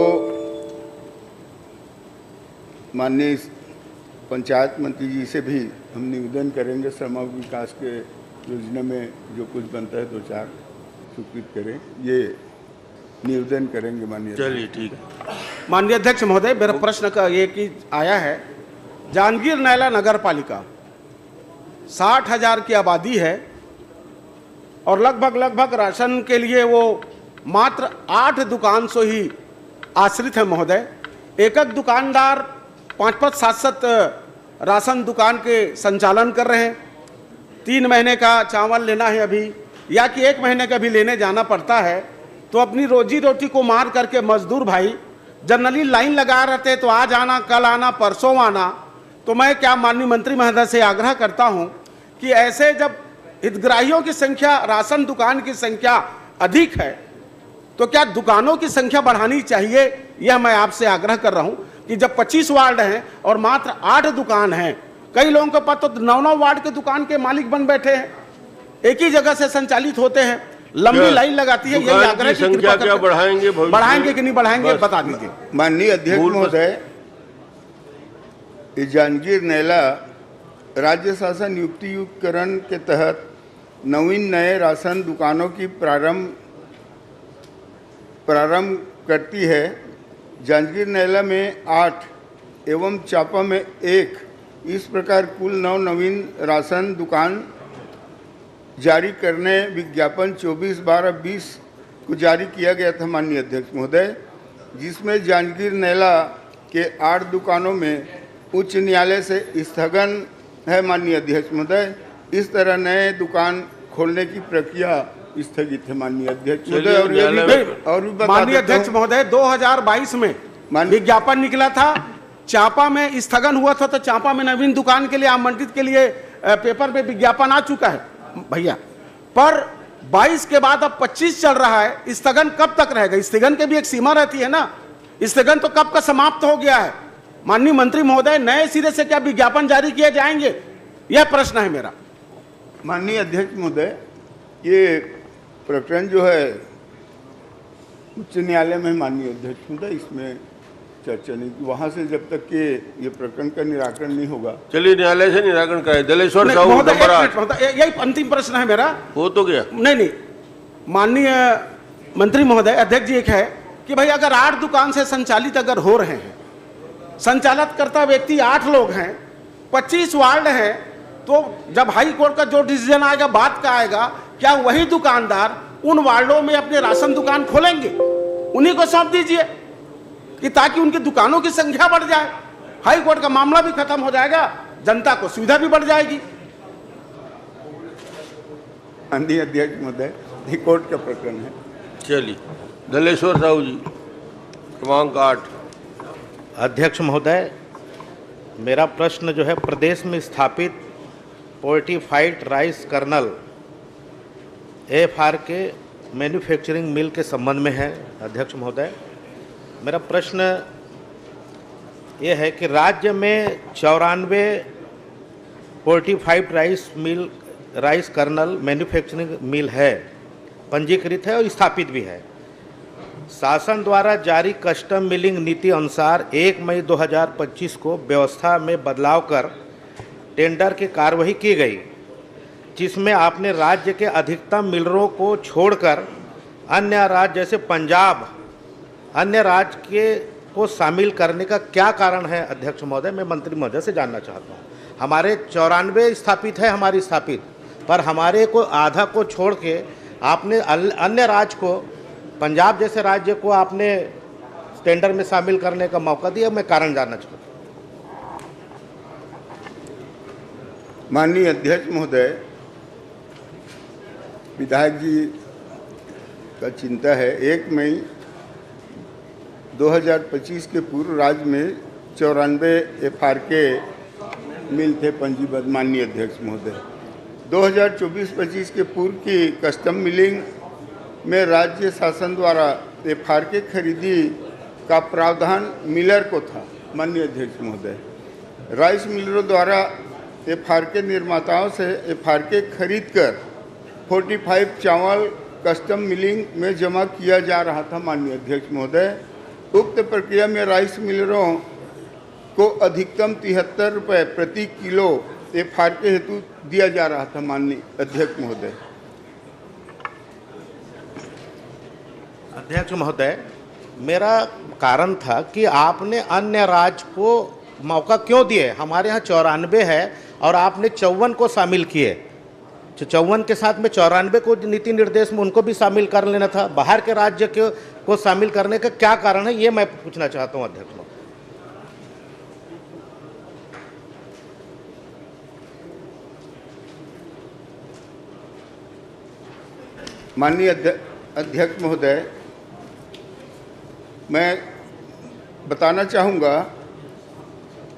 माननीय पंचायत मंत्री जी से भी हम निवेदन करेंगे, समग्र विकास के योजना में जो कुछ बनता है 2-4 स्वीकृत करें, ये निवेदन करेंगे माननीय। चलिए ठीक है। माननीय अध्यक्ष महोदय, मेरा प्रश्न का ये कि आया है, जांजगीर नैला नगर पालिका 60,000 की आबादी है और लगभग राशन के लिए वो मात्र 8 दुकान से ही आश्रित है महोदय। एक दुकानदार 5-5, 7-7 राशन दुकान के संचालन कर रहे हैं। 3 महीने का चावल लेना है अभी, या कि 1 महीने का भी लेने जाना पड़ता है, तो अपनी रोजी रोटी को मार करके मजदूर भाई जनरली लाइन लगा रहते हैं, तो आज आना, कल आना, परसों आना। तो मैं क्या माननीय मंत्री महोदय से आग्रह करता हूं कि ऐसे जब हितग्राहियों की संख्या, राशन दुकान की संख्या अधिक है, तो क्या दुकानों की संख्या बढ़ानी चाहिए, यह मैं आपसे आग्रह कर रहा हूं कि जब 25 वार्ड हैं और मात्र 8 दुकान हैं, कई लोगों के पास तो 9-9 वार्ड के दुकान के मालिक बन बैठे हैं, एक ही जगह से संचालित होते हैं, लंबी लाइन लगाती है। यही आग्रह की संख्या क्या बढ़ाएंगे कि नहीं बढ़ाएंगे, बता दीजिए। माननीय अध्यक्ष महोदय, जांजगीर नैला राज्य शासन नियुक्तिकरण के तहत नवीन नए राशन दुकानों की प्रारंभ करती है। जांजगीर नैला में 8 एवं चांपा में 1, इस प्रकार कुल 9 नवीन राशन दुकान जारी करने विज्ञापन 24/12/20 को जारी किया गया था माननीय अध्यक्ष महोदय, जिसमें जांजगीर नैला के 8 दुकानों में उच्च न्यायालय से स्थगन है माननीय अध्यक्ष महोदय। इस तरह नए दुकान खोलने की प्रक्रिया स्थगित है माननीय अध्यक्ष चलिए, महोदय। और ये न्यायालय भी- और भी बता माननीय देता अध्यक्ष हूं, महोदय 2022 में विज्ञापन निकला था, चांपा में स्थगन हुआ था, तो चांपा में नवीन दुकान के लिए आमंत्रित के लिए पेपर में विज्ञापन आ चुका है भैया, पर 22 के बाद अब 25 चल रहा है, स्थगन कब तक रहेगा? स्थगन की भी एक सीमा रहती है ना, स्थगन तो कब का समाप्त हो गया है? माननीय मंत्री महोदय, नए सिरे से क्या विज्ञापन जारी किए जाएंगे? यह प्रश्न है मेरा। माननीय अध्यक्ष महोदय, ये प्रकरण जो है उच्च न्यायालय में माननीय अध्यक्ष महोदय, इसमें चर्चा नहीं, वहां से जब तक कि ये प्रकरण का निराकरण नहीं होगा। चलिए न्यायालय से निराकरण कराए। दलेश्वर नहीं, साहू महोदय, नंबर एक 8। मिनट, महोदय, यही अंतिम प्रश्न है मेरा। हो तो गया। नहीं, माननीय मंत्री महोदय, अध्यक्ष जी, एक है कि भाई अगर 8 दुकान से संचालित अगर हो रहे हैं, संचालित करता व्यक्ति 8 लोग हैं, 25 वार्ड हैं, तो जब हाई कोर्ट का जो डिसीजन आएगा, बात का आएगा, क्या वही दुकानदार उन वार्डों में अपने राशन दुकान खोलेंगे? उन्हीं को सौंप दीजिए कि ताकि उनकी दुकानों की संख्या बढ़ जाए, हाई कोर्ट का मामला भी खत्म हो जाएगा, जनता को सुविधा भी बढ़ जाएगी। माननीय अध्यक्ष महोदय, ये कोर्ट का प्रकरण है। चलिए दलेश्वर साहू जी क्रमांक 8। अध्यक्ष महोदय, मेरा प्रश्न जो है प्रदेश में स्थापित fortified rice kernel AFRK manufacturing mill के संबंध में है। अध्यक्ष महोदय, मेरा प्रश्न ये है कि राज्य में 94 फोर्टिफाइड राइस कर्नल मैन्युफैक्चरिंग मिल है, पंजीकृत है और स्थापित भी है। शासन द्वारा जारी कस्टम मिलिंग नीति अनुसार 1 मई 2025 को व्यवस्था में बदलाव कर टेंडर की कार्रवाई की गई, जिसमें आपने राज्य के अधिकतम मिलरों को छोड़कर अन्य राज्य जैसे पंजाब, अन्य राज्य के को शामिल करने का क्या कारण है? अध्यक्ष महोदय, मैं मंत्री महोदय से जानना चाहता हूँ। हमारे 94 स्थापित है, हमारी स्थापित, पर हमारे को आधा को छोड़ के आपने अन्य राज्य को, पंजाब जैसे राज्य को आपने टेंडर में शामिल करने का मौका दिया। मैं कारण जानना चाहता हूँ। माननीय अध्यक्ष महोदय, विधायक जी का चिंता है, 1 मई 2025 के पूर्व राज्य में 94 FRK मिल थे पंजीबद्ध। माननीय अध्यक्ष महोदय, 2024-25 के पूर्व की कस्टम मिलिंग में राज्य शासन द्वारा FRK खरीदी का प्रावधान मिलर को था। माननीय अध्यक्ष महोदय, राइस मिलरों द्वारा FRK निर्माताओं से FRK खरीदकर 45 चावल कस्टम मिलिंग में जमा किया जा रहा था। माननीय अध्यक्ष महोदय, उक्त प्रक्रिया में राइस मिलरों को अधिकतम 73 रुपये प्रति किलो FRK हेतु दिया जा रहा था। माननीय अध्यक्ष महोदय, अध्यक्ष महोदय, मेरा कारण था कि आपने अन्य राज्य को मौका क्यों दिए? हमारे यहाँ 94 है और आपने 54 को शामिल किए। 54 के साथ में 94 को नीति निर्देश में उनको भी शामिल कर लेना था। बाहर के राज्य को शामिल करने का क्या कारण है, ये मैं पूछना चाहता हूँ अध्यक्ष महोदय। माननीय अध्यक्ष महोदय, मैं बताना चाहूँगा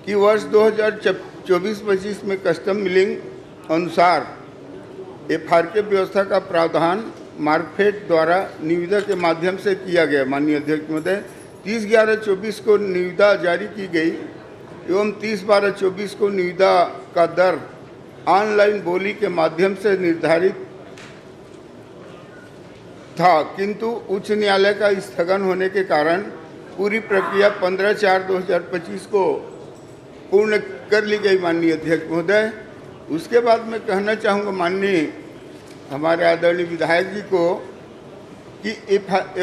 कि वर्ष 2024-25 में कस्टम मिलिंग अनुसार FRK व्यवस्था का प्रावधान मार्कफेड द्वारा निविदा के माध्यम से किया गया। माननीय अध्यक्ष महोदय, 30/11/24 को निविदा जारी की गई एवं 30/12/24 को निविदा का दर ऑनलाइन बोली के माध्यम से निर्धारित था, किंतु उच्च न्यायालय का स्थगन होने के कारण पूरी प्रक्रिया 15/4/2025 को पूर्ण कर ली गई। माननीय अध्यक्ष महोदय, उसके बाद मैं कहना चाहूँगा माननीय हमारे आदरणीय विधायक जी को कि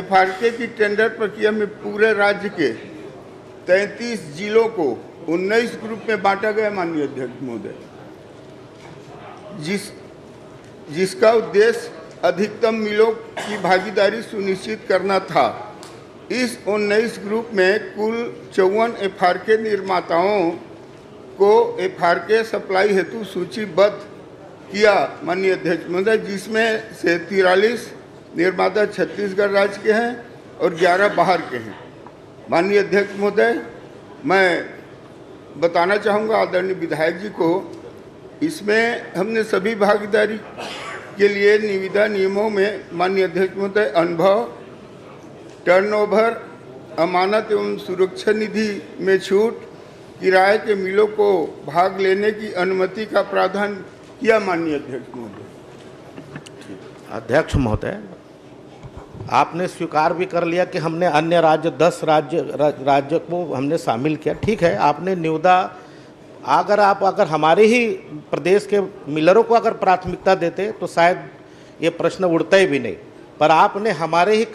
FRK की टेंडर प्रक्रिया में पूरे राज्य के 33 जिलों को 19 ग्रुप में बांटा गया। माननीय अध्यक्ष महोदय, जिसका उद्देश्य अधिकतम मिलों की भागीदारी सुनिश्चित करना था। इस 19 ग्रुप में कुल 54 FRK निर्माताओं को FRK सप्लाई हेतु सूचीबद्ध किया माननीय अध्यक्ष महोदय, जिसमें से 43 निर्माता छत्तीसगढ़ राज्य के हैं और 11 बाहर के हैं। माननीय अध्यक्ष महोदय, मैं बताना चाहूँगा आदरणीय विधायक जी को, इसमें हमने सभी भागीदारी के लिए निविदा नियमों में माननीय अध्यक्ष महोदय अनुभव, टर्नओवर, अमानत एवं सुरक्षा निधि में छूट, किराए के मिलों को भाग लेने की अनुमति का प्रावधान किया माननीय अध्यक्ष महोदय। अध्यक्ष महोदय, आपने स्वीकार भी कर लिया कि हमने अन्य राज्य 10 राज्य को हमने शामिल किया। ठीक है, आपने निविदा अगर हमारे ही प्रदेश के मिलरों को अगर प्राथमिकता देते तो शायद ये प्रश्न उठता ही भी नहीं, पर आपने हमारे ही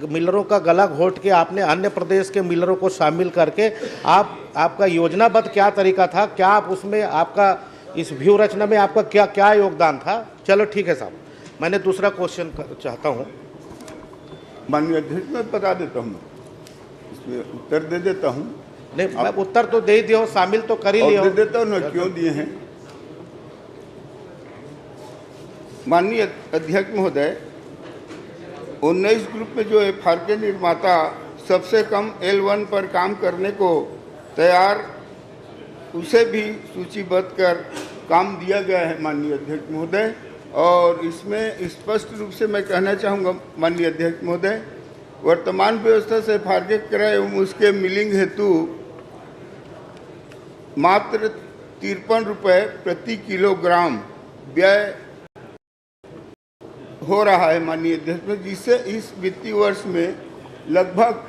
मिलरों का गला घोट के आपने अन्य प्रदेश के मिलरों को शामिल करके आपका योजनाबद्ध क्या तरीका था, क्या आप उसमें आपका इस व्यू रचना में आपका क्या क्या योगदान था। चलो ठीक है साहब, मैंने दूसरा क्वेश्चन चाहता हूँ। माननीय अध्यक्ष मैं बता देता हूँ, इसमें उत्तर दे देता हूँ। नहीं, मैं उत्तर तो दे ही दिया, शामिल तो कर ही लिया, दे देता हूँ ना, क्यों दिए हैं। माननीय अध्यक्ष महोदय, 19 ग्रुप में जो FR के निर्माता सबसे कम L1 पर काम करने को तैयार, उसे भी सूचीबद्ध कर काम दिया गया है माननीय अध्यक्ष महोदय। और इसमें स्पष्ट रूप से मैं कहना चाहूँगा माननीय अध्यक्ष महोदय, वर्तमान व्यवस्था से FR के क्रय एवं उसके मिलिंग हेतु मात्र 53 रुपये प्रति किलोग्राम व्यय हो रहा है माननीय अध्यक्ष में, जिससे इस वित्तीय वर्ष में लगभग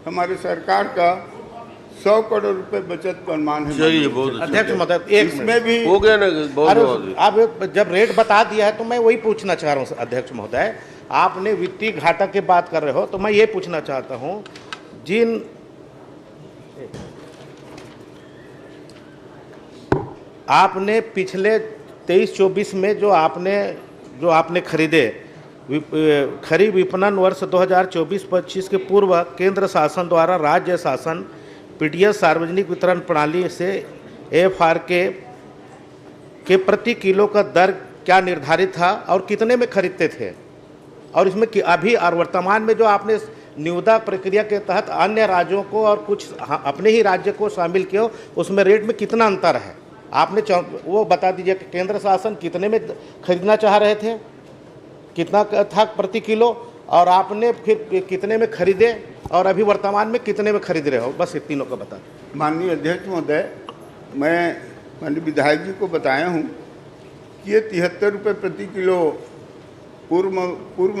हमारे सरकार का 100 करोड़ रुपए बचत का अनुमान है। चलिए, बहुत अध्यक्ष महोदय, इसमें भी हो गया ना, बहुत आप जब रेट बता दिया है तो मैं वही पूछना चाह रहा हूँ अध्यक्ष महोदय, आपने वित्तीय घाटा की बात कर रहे हो तो मैं ये पूछना चाहता हूँ, जिन आपने पिछले 23-24 में जो आपने खरीदे खरीफ विपणन वर्ष 2024-25 के पूर्व केंद्र शासन द्वारा राज्य शासन पीडीएस सार्वजनिक वितरण प्रणाली से FR के प्रति किलो का दर क्या निर्धारित था और कितने में खरीदते थे, और इसमें अभी और वर्तमान में जो आपने निविदा प्रक्रिया के तहत अन्य राज्यों को और कुछ अपने ही राज्य को शामिल किया, उसमें रेट में कितना अंतर है, आपने वो बता दीजिए कि केंद्र शासन कितने में खरीदना चाह रहे थे, कितना था प्रति किलो, और आपने फिर कितने में खरीदे और अभी वर्तमान में कितने में खरीद रहे हो, बस ये तीनों का बता। माननीय अध्यक्ष महोदय, मैं माननीय विधायक जी को बताया हूँ कि ये 73 रुपये प्रति किलो पूर्व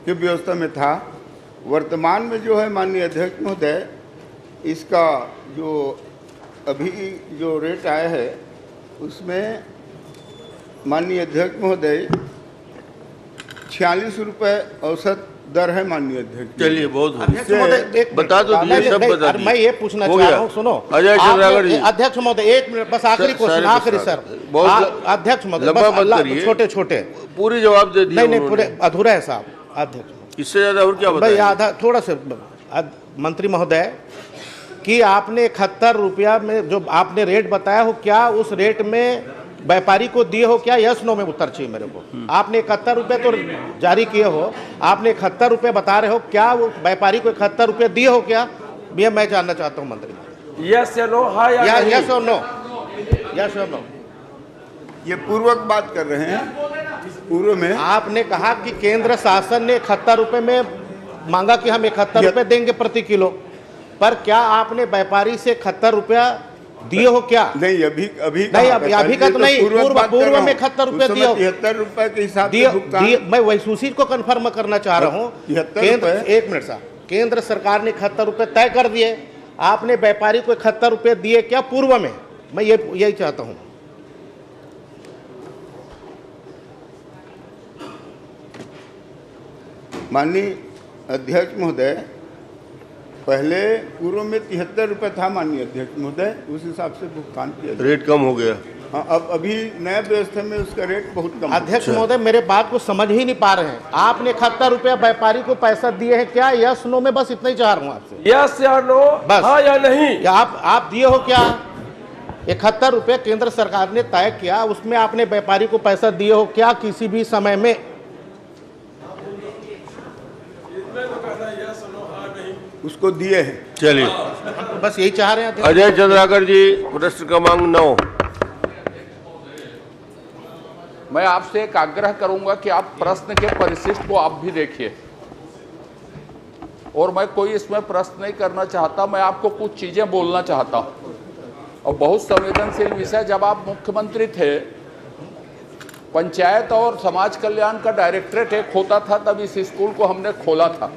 की व्यवस्था में था। वर्तमान में जो है माननीय अध्यक्ष महोदय, इसका जो अभी जो रेट आया है उसमें माननीय अध्यक्ष महोदय 46 रुपये औसत दर है माननीय अध्यक्ष। चलिए, बहुत बता दो, मैं ये पूछना चाह रहा हूँ, सुनो अध्यक्ष महोदय, 1 मिनट बस, आखिरी क्वेश्चन, आखिरी सर, अध्यक्ष महोदय, छोटे छोटे पूरी जवाब दे दिए। नहीं, पूरे अधूरा है साहब अध्यक्ष, इससे ज्यादा और क्या बताएं? आधा थोड़ा सा मंत्री महोदय कि आपने 71 रुपया में जो आपने रेट बताया हो, क्या उस रेट में व्यापारी को दिए हो क्या? यस नो में उत्तर चाहिए मेरे को। आपने 71 रुपये तो जारी किए हो, आपने 71 रुपये बता रहे हो, क्या वो व्यापारी को 71 रुपये दिए हो क्या? ये मैं जानना चाहता हूँ मंत्री। यस या नो, हाँ या नहीं? यस और नो, यस और नो। ये पूर्वक बात कर रहे हैं। पूर्व में आपने कहा कि केंद्र शासन ने 71 रुपये में मांगा कि हम 71 रुपये देंगे प्रति किलो, पर क्या आपने व्यापारी से 71 रुपया दिए हो क्या? नहीं, अभी नहीं, अभी का तो नहीं, पूर्व में 71 रुपये दिए हो। 73 रुपये के हिसाब से मैं वही उसी को कंफर्म करना चाह रहा हूँ। केंद्र, 1 मिनट साहब, केंद्र सरकार ने 71 रुपये तय कर दिए, आपने व्यापारी को 71 रुपये दिए क्या पूर्व में? मैं यही चाहता हूँ। माननीय अध्यक्ष महोदय, पहले पूर्व में 73 रुपये था माननीय अध्यक्ष महोदय, उस हिसाब से भुगतान किया, रेट कम हो गया। हाँ, अब अभी नया व्यवस्था में उसका रेट बहुत कम। अध्यक्ष महोदय, मेरे बात को समझ ही नहीं पा रहे हैं। आपने 71 रुपया व्यापारी को पैसा दिए हैं क्या? यस नो में बस इतना ही चाह रहा हूँ आपसे। यस या नो, बस, हाँ या नहीं? आप दिए हो क्या? 71 रुपये केंद्र सरकार ने तय किया, उसमें आपने व्यापारी को पैसा दिए हो क्या किसी भी समय में? उसको दिए हैं। चलिए, हम तो बस यही चाह रहे हैं। अजय चंद्राकर जी, प्रश्न क्रमांक 9। मैं आपसे एक आग्रह करूंगा कि आप प्रश्न के परिशिष्ट को आप भी देखिए, और मैं कोई इसमें प्रश्न नहीं करना चाहता, मैं आपको कुछ चीजें बोलना चाहता हूं। और बहुत संवेदनशील विषय, जब आप मुख्यमंत्री थे, पंचायत और समाज कल्याण का डायरेक्टरेट एक होता था, तब इस स्कूल को हमने खोला था।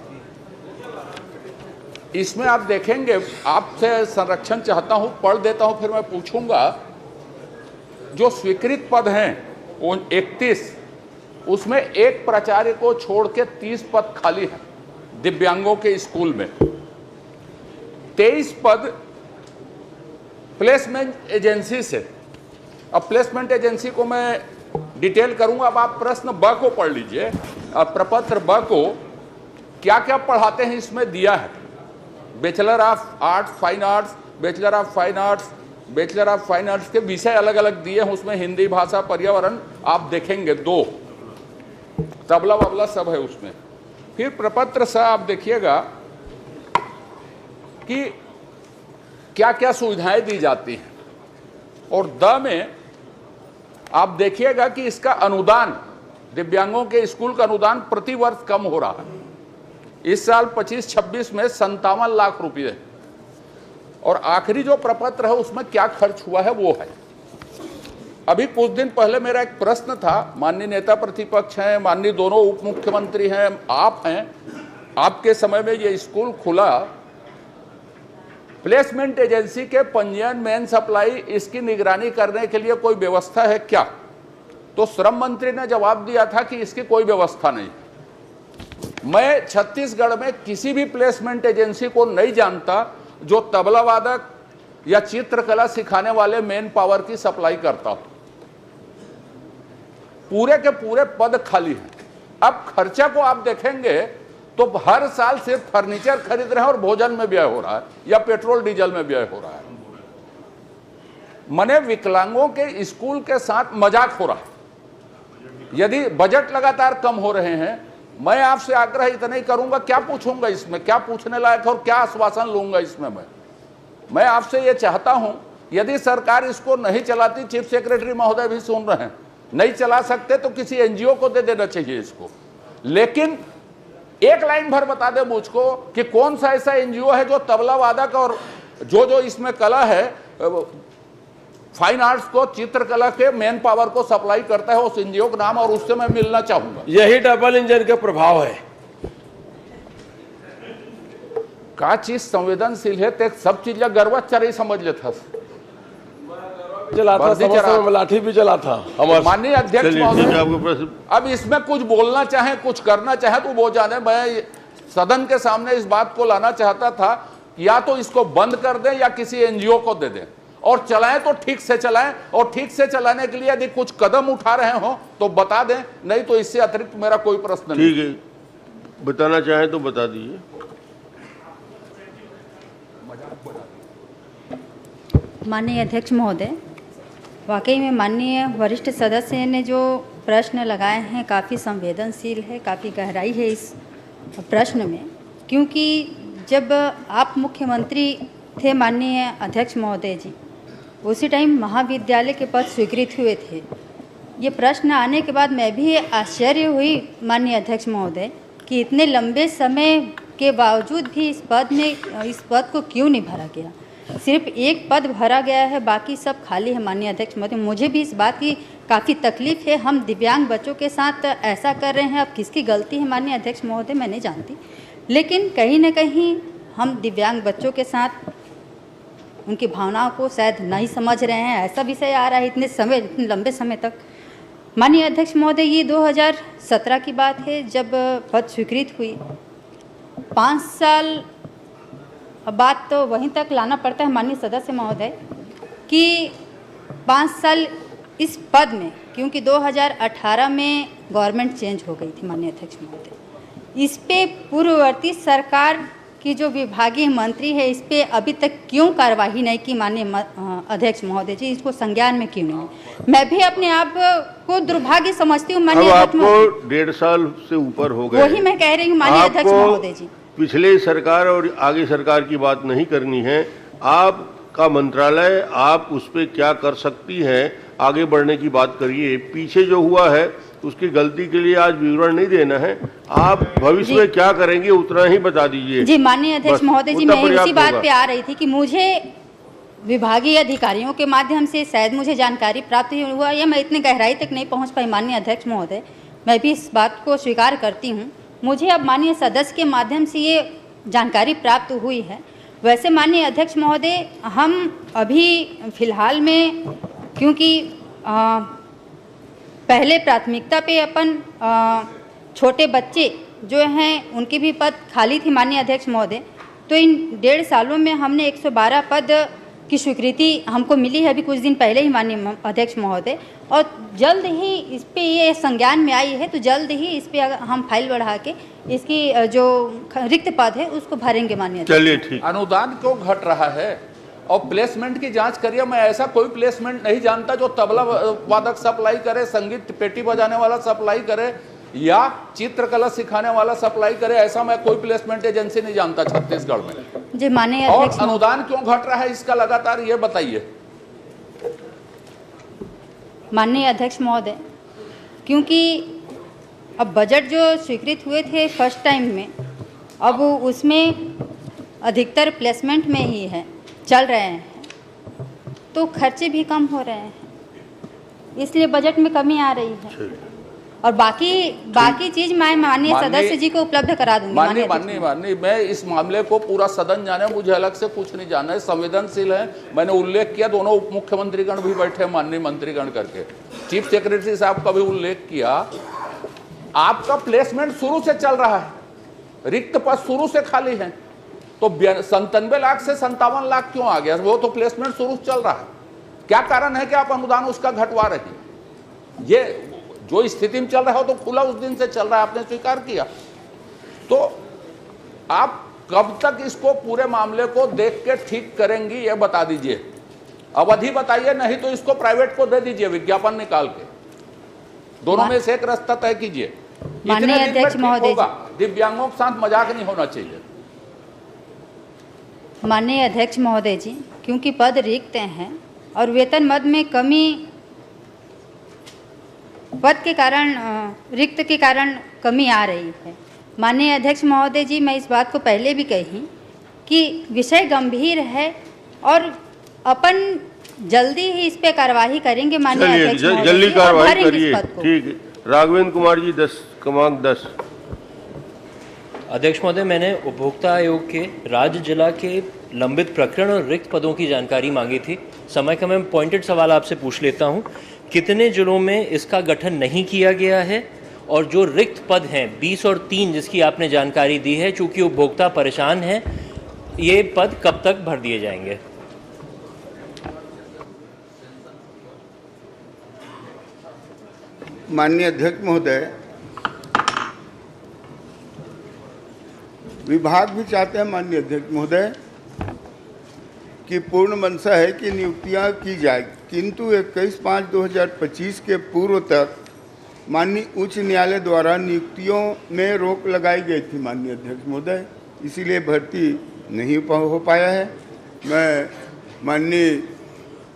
इसमें आप देखेंगे, आपसे संरक्षण चाहता हूं, पढ़ देता हूं, फिर मैं पूछूंगा। जो स्वीकृत पद हैं 31, उसमें एक प्राचार्य को छोड़ के 30 पद खाली हैं दिव्यांगों के स्कूल में। 23 पद प्लेसमेंट एजेंसी से। अब प्लेसमेंट एजेंसी को मैं डिटेल करूंगा, अब आप प्रश्न ब को पढ़ लीजिए। अब प्रपत्र ब को क्या क्या पढ़ाते हैं इसमें दिया है। Bachelor of arts fine arts, bachelor of fine arts, bachelor of fine arts के विषय अलग अलग दिए हैं उसमें, हिंदी भाषा, पर्यावरण, आप देखेंगे 2 तबला वबला सब है उसमें। फिर प्रपत्र सा आप देखिएगा कि क्या क्या सुविधाएं दी जाती हैं, और द में आप देखिएगा कि इसका अनुदान, दिव्यांगों के स्कूल का अनुदान प्रति वर्ष कम हो रहा है। इस साल 25-26 में 57 लाख रुपये, और आखिरी जो प्रपत्र है उसमें क्या खर्च हुआ है वो है। अभी कुछ दिन पहले मेरा एक प्रश्न था, माननीय नेता प्रतिपक्ष हैं, माननीय दोनों उप मुख्यमंत्री हैं, आप हैं, आपके समय में ये स्कूल खुला, प्लेसमेंट एजेंसी के पंजीयन, मेन सप्लाई, इसकी निगरानी करने के लिए कोई व्यवस्था है क्या? तो श्रम मंत्री ने जवाब दिया था कि इसकी कोई व्यवस्था नहीं। मैं छत्तीसगढ़ में किसी भी प्लेसमेंट एजेंसी को नहीं जानता जो तबला वादक या चित्रकला सिखाने वाले मेन पावर की सप्लाई करता हो। पूरे के पूरे पद खाली हैं। अब खर्चा को आप देखेंगे तो हर साल सिर्फ फर्नीचर खरीद रहे हैं और भोजन में व्यय हो रहा है या पेट्रोल डीजल में व्यय हो रहा है। मने विकलांगों के स्कूल के साथ मजाक हो रहा है। यदि बजट लगातार कम हो रहे हैं, मैं आपसे आग्रह इतना ही करूंगा, क्या पूछूंगा इसमें, क्या पूछने लायक और क्या आश्वासन लूंगा इसमें? मैं आपसे ये चाहता हूं, यदि सरकार इसको नहीं चलाती, चीफ सेक्रेटरी महोदय भी सुन रहे हैं, नहीं चला सकते तो किसी एनजीओ को दे देना चाहिए इसको। लेकिन एक लाइन भर बता दे मुझको कि कौन सा ऐसा एनजीओ है जो तबला वादक और जो इसमें कला है, फाइन आर्ट्स को, चित्रकला के मेन पावर को सप्लाई करता है, उस एनजीओ का नाम, और उससे मैं मिलना चाहूंगा। यही डबल इंजन का प्रभाव है। का चीज संवेदनशील है, ते सब चीज गर्वच्चर ही समझ लेता, चला था, लाठी भी चला था। माननीय अध्यक्ष महोदय, अब इसमें कुछ बोलना चाहे, कुछ करना चाहे तो वो जाने। मैं सदन के सामने इस बात को लाना चाहता था, या तो इसको बंद कर दें या किसी एनजीओ को दे दें, और चलाएं तो ठीक से चलाएं, और ठीक से चलाने के लिए यदि कुछ कदम उठा रहे हो तो बता दें, नहीं तो इससे अतिरिक्त मेरा कोई प्रश्न नहीं। ठीक है, बताना चाहें तो बता दीजिए। माननीय अध्यक्ष महोदय, वाकई में माननीय वरिष्ठ सदस्य ने जो प्रश्न लगाए हैं काफ़ी संवेदनशील है, काफ़ी गहराई है इस प्रश्न में, क्योंकि जब आप मुख्यमंत्री थे माननीय अध्यक्ष महोदय जी, उसी टाइम महाविद्यालय के पद स्वीकृत हुए थे। ये प्रश्न आने के बाद मैं भी आश्चर्य हुई माननीय अध्यक्ष महोदय कि इतने लंबे समय के बावजूद भी इस पद को क्यों नहीं भरा गया। सिर्फ एक पद भरा गया है, बाकी सब खाली है माननीय अध्यक्ष महोदय। मुझे भी इस बात की काफ़ी तकलीफ है। हम दिव्यांग बच्चों के साथ ऐसा कर रहे हैं, अब किसकी गलती है माननीय अध्यक्ष महोदय मैं नहीं जानती, लेकिन कहीं ना कहीं हम दिव्यांग बच्चों के साथ उनकी भावनाओं को शायद नहीं समझ रहे हैं। ऐसा विषय आ रहा है इतने लंबे समय तक। माननीय अध्यक्ष महोदय, ये 2017 की बात है जब पद स्वीकृत हुई। 5 साल बात तो वहीं तक लाना पड़ता है माननीय सदस्य महोदय कि 5 साल इस पद में, क्योंकि 2018 में गवर्नमेंट चेंज हो गई थी माननीय अध्यक्ष महोदय, इस पे पूर्ववर्ती सरकार कि जो विभागीय मंत्री है इस पे अभी तक क्यों कार्यवाही नहीं की माननीय अध्यक्ष महोदय जी, इसको संज्ञान में क्यों नहीं? मैं भी अपने आप को दुर्भाग्य समझती हूँ माननीय अध्यक्ष महोदय। 1.5 साल से ऊपर हो गए, वही मैं कह रही हूँ माननीय अध्यक्ष महोदय जी। पिछले सरकार और आगे सरकार की बात नहीं करनी है, आपका मंत्रालय, आप उस पर क्या कर सकती हैं, आगे बढ़ने की बात करिए। पीछे जो हुआ है उसकी गलती के लिए आज विवरण नहीं देना है, आप भविष्य में क्या करेंगे उतना ही बता दीजिए। जी माननीय अध्यक्ष महोदय जी, मैं इसी बात पे आ रही थी कि मुझे विभागीय अधिकारियों के माध्यम से शायद मुझे जानकारी प्राप्त हुआ या मैं इतनी गहराई तक नहीं पहुंच पाई माननीय अध्यक्ष महोदय, मैं भी इस बात को स्वीकार करती हूं। मुझे अब माननीय सदस्य के माध्यम से ये जानकारी प्राप्त हुई है। वैसे माननीय अध्यक्ष महोदय, हम अभी फिलहाल में क्योंकि पहले प्राथमिकता पे अपन छोटे बच्चे जो हैं उनकी भी पद खाली थी माननीय अध्यक्ष महोदय, तो इन 1.5 सालों में हमने 112 पद की स्वीकृति हमको मिली है अभी कुछ दिन पहले ही माननीय अध्यक्ष महोदय, और जल्द ही इस पे ये संज्ञान में आई है, तो जल्द ही इस पे हम फाइल बढ़ा के इसकी जो रिक्त पद है उसको भरेंगे माननीय। चलिए ठीक। अनुदान क्यों घट रहा है और प्लेसमेंट की जांच करिए। मैं ऐसा कोई प्लेसमेंट नहीं जानता जो तबला वादक सप्लाई करे, संगीत पेटी बजाने वाला सप्लाई करे या चित्रकला सिखाने वाला सप्लाई करे, ऐसा मैं कोई प्लेसमेंट एजेंसी नहीं जानता छत्तीसगढ़ में। जी माननीय और अध्यक्ष, अनुदान क्यों घट रहा है इसका लगातार ये बताइए। माननीय अध्यक्ष महोदय, क्योंकि अब बजट जो स्वीकृत हुए थे फर्स्ट टाइम में, अब उसमें अधिकतर प्लेसमेंट में ही है चल रहे हैं, तो खर्चे भी कम हो रहे हैं, इसलिए बजट में कमी आ रही है। और बाकी चीज मैं माननीय सदस्य जी को उपलब्ध करा दूंगी। माननीय मैं इस मामले को पूरा सदन जाने, मुझे अलग से कुछ नहीं जानना है, संवेदनशील है। मैंने उल्लेख किया, दोनों उप मुख्यमंत्रीगण भी बैठे माननीय मंत्रीगण करके, चीफ सेक्रेटरी साहब का भी उल्लेख किया। आपका प्लेसमेंट शुरू से चल रहा है, रिक्त पद शुरू से खाली है, तो 97 लाख से 57 लाख क्यों आ गया? वो तो प्लेसमेंट शुरू चल रहा है। क्या कारण है कि आप अनुदान उसका घटवा रहे हैं? ये जो स्थिति में चल रहा हो तो खुला उस दिन से चल रहा है, आपने स्वीकार किया। तो आप कब तक इसको पूरे मामले को देख के ठीक करेंगी ये बता दीजिए, अवधि बताइए, नहीं तो इसको प्राइवेट को दे दीजिए विज्ञापन निकाल के, दोनों में से एक रास्ता तय कीजिए। माननीय अध्यक्ष महोदय, दिव्यांगों के साथ मजाक नहीं होना चाहिए। माननीय अध्यक्ष महोदय जी, क्योंकि पद रिक्त हैं और वेतन मद में कमी पद के कारण, रिक्त के कारण कमी आ रही है। माननीय अध्यक्ष महोदय जी, मैं इस बात को पहले भी कही कि विषय गंभीर है और अपन जल्दी ही इस पे कार्यवाही करेंगे माननीय अध्यक्ष महोदय जी, जल्दी कार्रवाई करिए। ठीक है, राघवेंद्र कुमार जी 10 क्रमांक 10। अध्यक्ष महोदय, मैंने उपभोक्ता आयोग के राज्य जिला के लंबित प्रकरण और रिक्त पदों की जानकारी मांगी थी। समय का मैं पॉइंटेड सवाल आपसे पूछ लेता हूं, कितने जिलों में इसका गठन नहीं किया गया है, और जो रिक्त पद हैं 20 और 3 जिसकी आपने जानकारी दी है, चूंकि उपभोक्ता परेशान हैं, ये पद कब तक भर दिए जाएंगे? माननीय अध्यक्ष महोदय, विभाग भी चाहते हैं माननीय अध्यक्ष महोदय कि पूर्ण मंशा है कि नियुक्तियां की जाए, किंतु 21/5/2025 के पूर्व तक माननीय उच्च न्यायालय द्वारा नियुक्तियों में रोक लगाई गई थी माननीय अध्यक्ष महोदय, इसीलिए भर्ती नहीं हो पाया है। मैं माननीय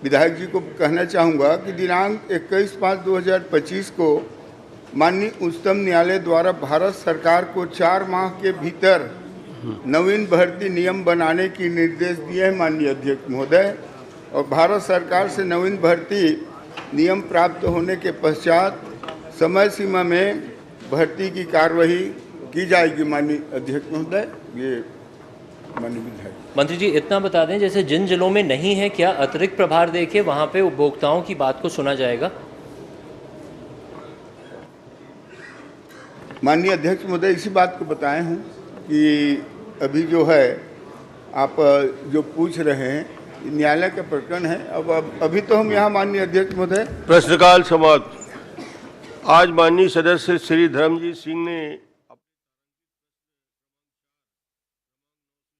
विधायक जी को कहना चाहूँगा कि दिनांक 21/5/2025 को माननीय उच्चतम न्यायालय द्वारा भारत सरकार को 4 माह के भीतर नवीन भर्ती नियम बनाने की निर्देश दिए हैं माननीय अध्यक्ष महोदय, और भारत सरकार से नवीन भर्ती नियम प्राप्त होने के पश्चात समय सीमा में भर्ती की कार्यवाही की जाएगी माननीय अध्यक्ष महोदय। ये माननीय विधायक मंत्री जी इतना बता दें, जैसे जिन जिलों में नहीं है, क्या अतिरिक्त प्रभार देके वहां पे उपभोक्ताओं की बात को सुना जाएगा? माननीय अध्यक्ष महोदय, इसी बात को बताए हूँ कि अभी जो है आप जो पूछ रहे हैं न्यायालय का प्रकरण है। अब अभी तो हम यहाँ माननीय अध्यक्ष महोदय प्रश्नकाल समाप्त। आज माननीय सदस्य श्री धर्मजीत सिंह ने